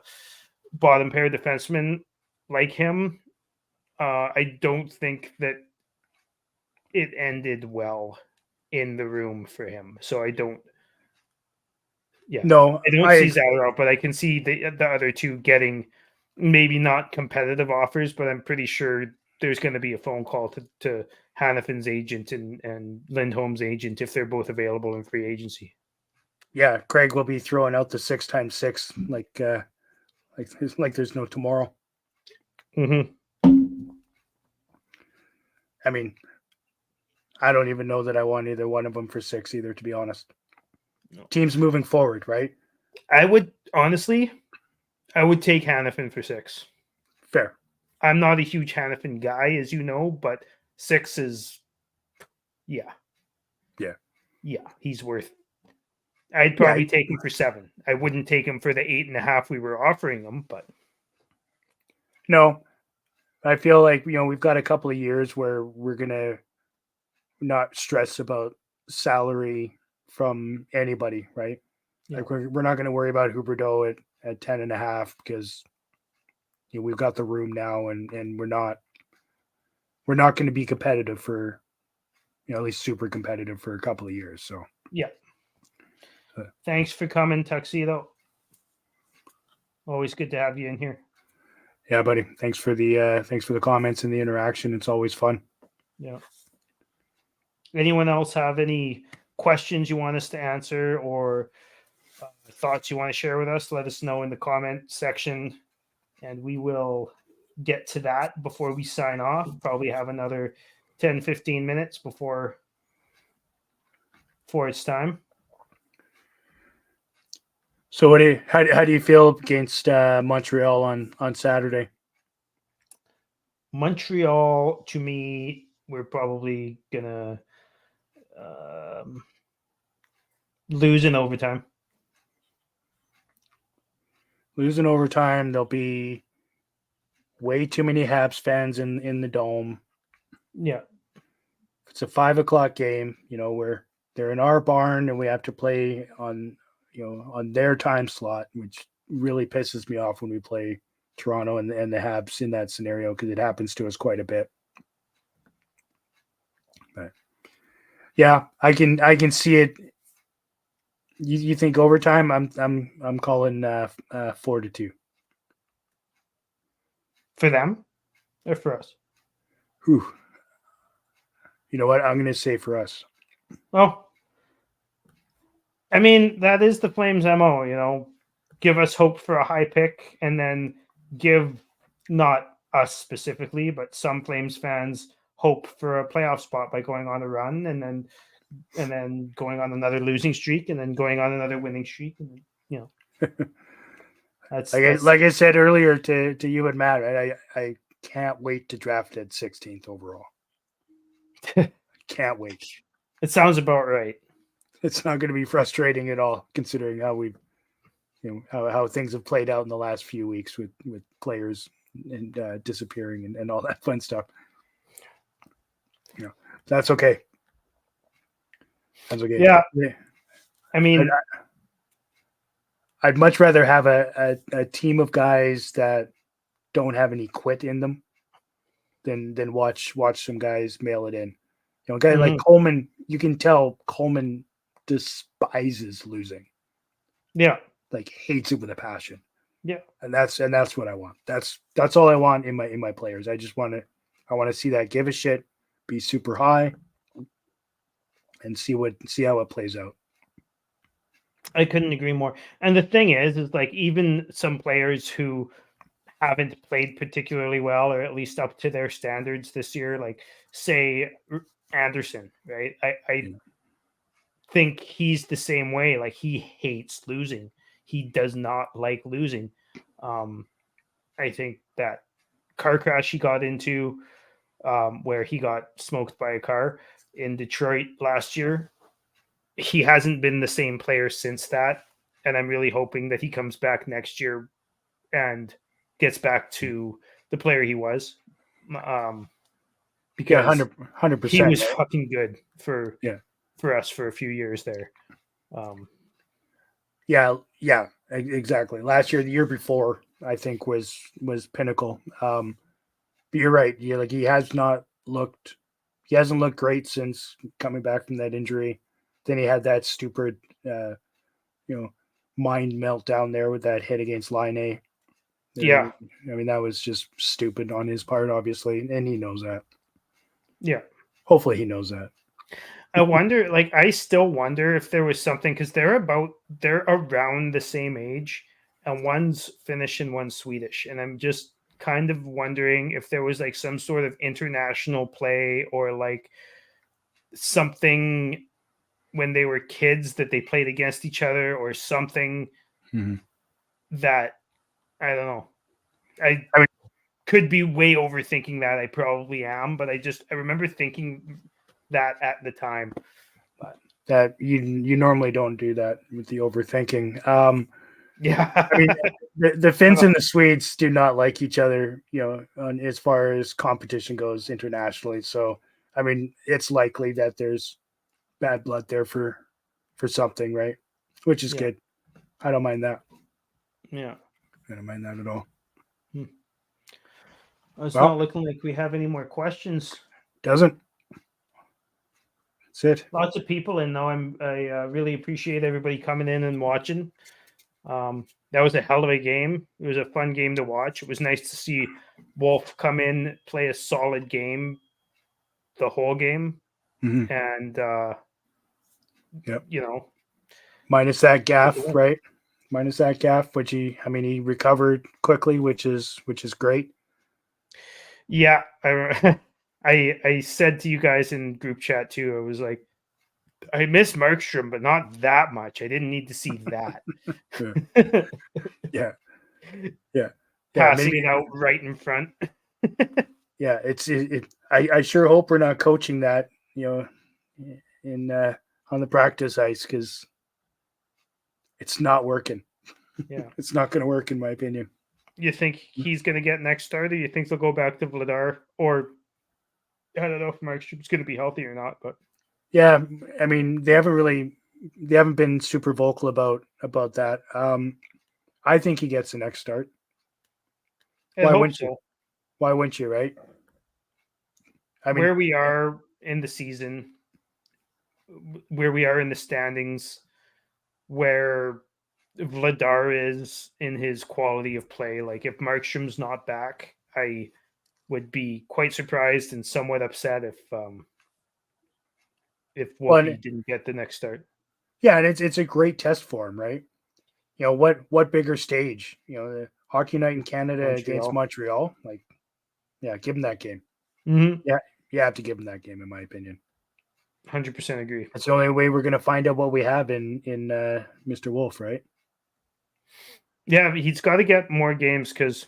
Speaker 2: bottom pair defenseman like him. I don't think that it ended well in the room for him, so I don't. Yeah,
Speaker 1: no,
Speaker 2: I don't see Zadorov, but I can see the other two getting maybe not competitive offers, but I'm pretty sure there's going to be a phone call to Hanifin's agent and Lindholm's agent if they're both available in free agency.
Speaker 1: Yeah, Craig will be throwing out the 6x6 like there's no tomorrow. I mean, I don't even know that I want either one of them for 6 either, to be honest. No. Teams moving forward, right?
Speaker 2: I would take Hanifin for 6.
Speaker 1: Fair.
Speaker 2: I'm not a huge Hanifin guy, as you know, but 6 is, yeah, he's worth. I'd probably take him for 7. I wouldn't take him for the 8.5 we were offering him, but
Speaker 1: no, I feel like we've got a couple of years where we're gonna not stress about salary from anybody, right? Yeah. Like we're not going to worry about Huberdeau at 10.5 because we've got the room now, and we're not going to be competitive for at least super competitive for a couple of years. So
Speaker 2: yeah. Thanks for coming, Tuxedo. Always good to have you in here.
Speaker 1: Yeah, buddy. Thanks for the comments and the interaction. It's always fun.
Speaker 2: Yeah. Anyone else have any questions you want us to answer or thoughts you want to share with us? Let us know in the comment section, and we will get to that before we sign off. Probably have another 10-15 minutes before it's time.
Speaker 1: So how do you feel against Montreal on Saturday?
Speaker 2: Montreal, to me, we're probably gonna lose in overtime.
Speaker 1: Lose in overtime. There'll be way too many Habs fans in the dome.
Speaker 2: Yeah.
Speaker 1: It's a 5:00 game. Where they're in our barn and we have to play on their time slot, which really pisses me off when we play Toronto and the Habs in that scenario, because it happens to us quite a bit. But yeah, I can see it. You think overtime? I'm calling 4-2
Speaker 2: For them or for us?
Speaker 1: Whew. You know what? I'm going to say for us.
Speaker 2: Oh, I mean, that is the Flames' MO, give us hope for a high pick and then give, not us specifically, but some Flames fans hope for a playoff spot by going on a run and then going on another losing streak and then going on another winning streak. And that's
Speaker 1: like I said earlier to you and Matt, I can't wait to draft at 16th overall. Can't wait.
Speaker 2: It sounds about right.
Speaker 1: It's not going to be frustrating at all, considering how how things have played out in the last few weeks with players and disappearing and all that fun stuff. That's okay. That's okay.
Speaker 2: Yeah. I mean,
Speaker 1: I'd much rather have a team of guys that don't have any quit in them than watch some guys mail it in. A guy like Coleman, you can tell Coleman despises losing.
Speaker 2: Yeah.
Speaker 1: Like hates it with a passion.
Speaker 2: Yeah.
Speaker 1: And that's what I want. That's all I want in my players. I want to see that give a shit, be super high, and see how it plays out.
Speaker 2: I couldn't agree more. And the thing is like even some players who haven't played particularly well, or at least up to their standards this year, like say Anderson, right? I think he's the same way. Like he hates losing. He does not like losing. I think that car crash he got into, where he got smoked by a car in Detroit last year, he hasn't been the same player since that. And I'm really hoping that he comes back next year and gets back to the player he was. Because
Speaker 1: 100%.
Speaker 2: He was fucking good for us for a few years there.
Speaker 1: Yeah, exactly. Last year, the year before, I think was pinnacle. But you're right. Yeah, like he hasn't looked great since coming back from that injury. Then he had that stupid, mind meltdown there with that hit against Laine.
Speaker 2: Yeah.
Speaker 1: I mean, that was just stupid on his part, obviously, and he knows that.
Speaker 2: Yeah.
Speaker 1: Hopefully he knows that.
Speaker 2: I still wonder if there was something, because they're around the same age, and one's Finnish and one's Swedish. And I'm just kind of wondering if there was like some sort of international play or like something when they were kids that they played against each other or something that I don't know. I mean, could be way overthinking that. I probably am, but I remember thinking that at the time. But
Speaker 1: that you normally don't do that with the overthinking.
Speaker 2: Yeah.
Speaker 1: I mean, the Finns and the Swedes do not like each other, as far as competition goes internationally. So, I mean, it's likely that there's bad blood there for something, right? Which is good. I don't mind that.
Speaker 2: Yeah.
Speaker 1: I don't mind that at all.
Speaker 2: It's not looking like we have any more questions.
Speaker 1: Doesn't. That's it.
Speaker 2: Lots of people in though. I really appreciate everybody coming in and watching. That was a hell of a game. It was a fun game to watch. It was nice to see Wolf come in, play a solid game, the whole game,
Speaker 1: Mhm.
Speaker 2: and
Speaker 1: Yep.
Speaker 2: you know,
Speaker 1: Minus that gaff, right? Minus that gaff, which he recovered quickly, which is great.
Speaker 2: Yeah, I said to you guys in group chat too. I was like, I miss Markstrom, but not that much. I didn't need to see that.
Speaker 1: Yeah. Yeah. Yeah.
Speaker 2: Passing
Speaker 1: Maybe.
Speaker 2: it out right in front.
Speaker 1: Yeah, I sure hope we're not coaching that, in on the practice ice, because it's not working.
Speaker 2: Yeah.
Speaker 1: It's not going to work, in my opinion.
Speaker 2: You think he's going to get next start, or you think they'll go back to Vladar? Or I don't know if Markstrom's going to be healthy or not, but
Speaker 1: Yeah, I mean, they haven't been super vocal about that. I think he gets the next start.
Speaker 2: I
Speaker 1: Why
Speaker 2: hope
Speaker 1: wouldn't you?
Speaker 2: so.
Speaker 1: Why wouldn't you, right? I mean,
Speaker 2: Where we are in the season, where we are in the standings, where Vladar is in his quality of play. Like if Markstrom's not back, I would be quite surprised and somewhat upset if
Speaker 1: well,
Speaker 2: Wolfie didn't get the next start.
Speaker 1: yeah, and it's a great test for him, right? What bigger stage? The Hockey Night in Canada against
Speaker 2: Montreal.
Speaker 1: Montreal. Like, yeah, give him that game.
Speaker 2: Mm-hmm.
Speaker 1: Yeah, you have to give him that game, in my opinion.
Speaker 2: 100% agree.
Speaker 1: That's the only way we're going to find out what we have in Mr. Wolf, right?
Speaker 2: Yeah, he's got to get more games because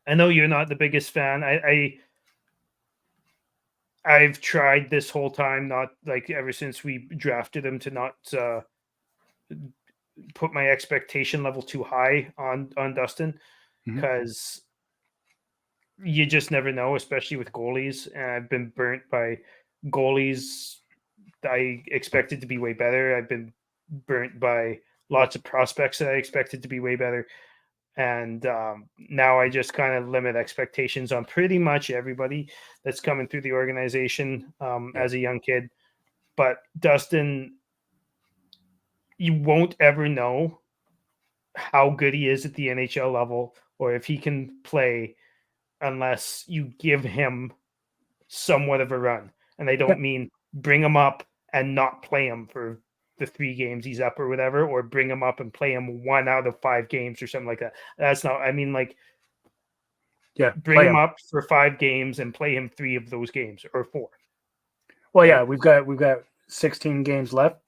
Speaker 2: I know you're not the biggest fan. I've tried this whole time, not like ever since we drafted him, to not put my expectation level too high on Dustin, because you just never know, especially with goalies. And I've been burnt by goalies I expected to be way better. I've been burnt by lots of prospects that I expected to be way better. And now I just kind of limit expectations on pretty much everybody that's coming through the organization as a young kid. But Dustin, you won't ever know how good he is at the NHL level or if he can play unless you give him somewhat of a run. And I don't mean bring him up and not play him for the 3 games he's up or whatever, or bring him up and play him 1 out of 5 games or something like that. That's not, I mean, like, bring him up for 5 games and play him 3 of those games or 4.
Speaker 1: Well, right? Yeah, we've got 16 games left.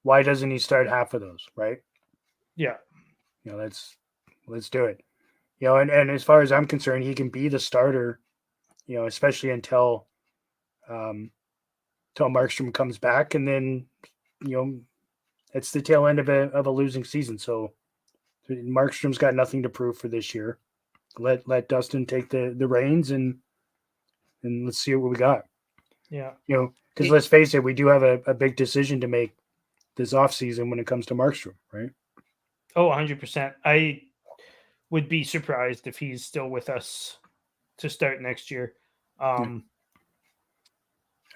Speaker 1: Why doesn't he start half of those, right?
Speaker 2: Yeah.
Speaker 1: Let's do it. And as far as I'm concerned, he can be the starter, especially until Markstrom comes back, and then it's the tail end of a losing season. So Markstrom's got nothing to prove for this year. Let Dustin take the reins and let's see what we got.
Speaker 2: Yeah.
Speaker 1: Because let's face it, we do have a big decision to make this offseason when it comes to Markstrom, right?
Speaker 2: Oh, 100%. I would be surprised if he's still with us to start next year.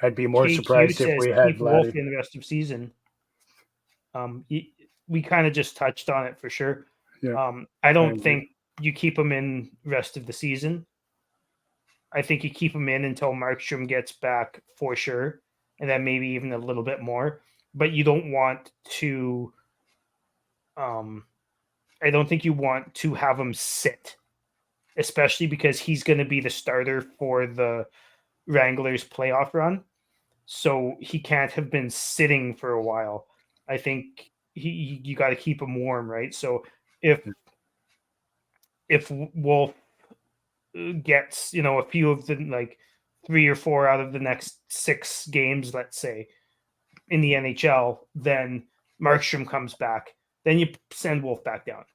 Speaker 1: I'd be more surprised if we had
Speaker 2: Wolf in the rest of season. We kind of just touched on it for sure.
Speaker 1: Yeah.
Speaker 2: I don't think you keep him in rest of the season. I think you keep him in until Markstrom gets back for sure, and then maybe even a little bit more. But you don't want to. I don't think you want to have him sit, especially because he's going to be the starter for the Wranglers playoff run. So he can't have been sitting for a while. I think you got to keep him warm, right? So if Wolf gets a few of the 3 or 4 out of the next 6 games, let's say, in the NHL, then Markstrom comes back. Then you send Wolf back down.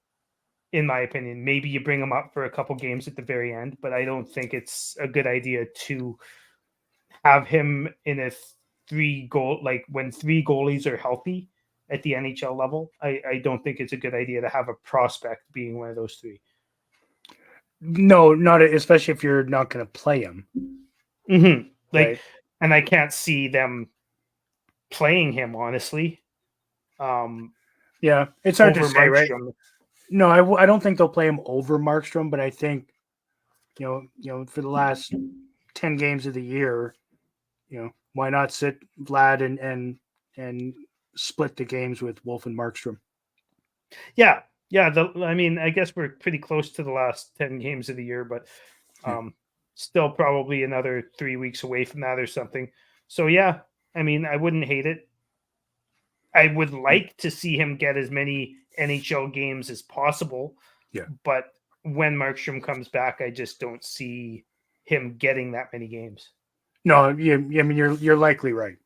Speaker 2: In my opinion, maybe you bring him up for a couple games at the very end, but I don't think it's a good idea to have him in a 3-goal, like when 3 goalies are healthy at the NHL level. I don't think it's a good idea to have a prospect being one of those 3.
Speaker 1: No, not especially if you're not going to play him.
Speaker 2: Mm-hmm. Right. And I can't see them playing him, honestly.
Speaker 1: Yeah, it's hard to
Speaker 2: over
Speaker 1: say, right?
Speaker 2: Markstrom.
Speaker 1: No, I don't think they'll play him over Markstrom, but I think for the last 10 games of the year, why not sit Vlad and split the games with Wolf and Markstrom?
Speaker 2: Yeah, yeah. I mean, I guess we're pretty close to the last 10 games of the year, but still probably another 3 weeks away from that or something. So yeah, I mean, I wouldn't hate it. I would like to see him get as many NHL games as possible.
Speaker 1: Yeah.
Speaker 2: But when Markstrom comes back, I just don't see him getting that many games.
Speaker 1: No, yeah, I mean you're likely right.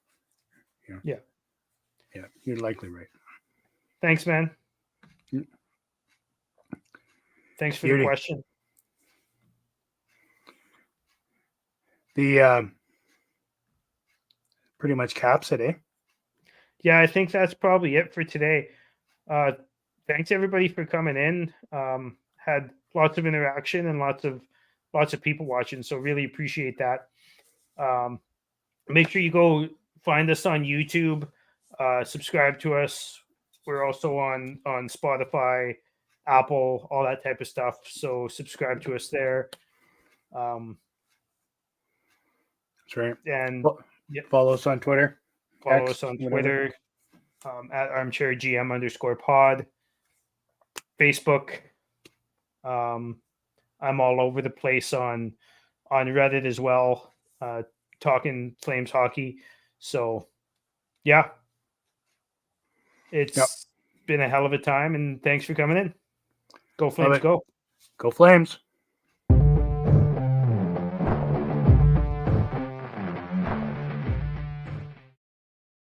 Speaker 2: Yeah.
Speaker 1: Yeah, you're likely right.
Speaker 2: Thanks, man.
Speaker 1: Mm.
Speaker 2: Thanks for
Speaker 1: Beauty.
Speaker 2: the question.
Speaker 1: The pretty much caps it, eh?
Speaker 2: Yeah, I think that's probably it for today. Thanks everybody for coming in. Had lots of interaction and lots of people watching, so really appreciate that. Make sure you go find us on YouTube, subscribe to us. We're also on Spotify, Apple, all that type of stuff. So subscribe to us there.
Speaker 1: That's right.
Speaker 2: And
Speaker 1: follow us on Twitter.
Speaker 2: Follow us on Twitter at ArmChair GM_pod. Facebook. I'm all over the place on Reddit as well, talking Flames hockey. So, yeah, it's been a hell of a time, and thanks for coming in. Go Flames, go.
Speaker 1: Go Flames.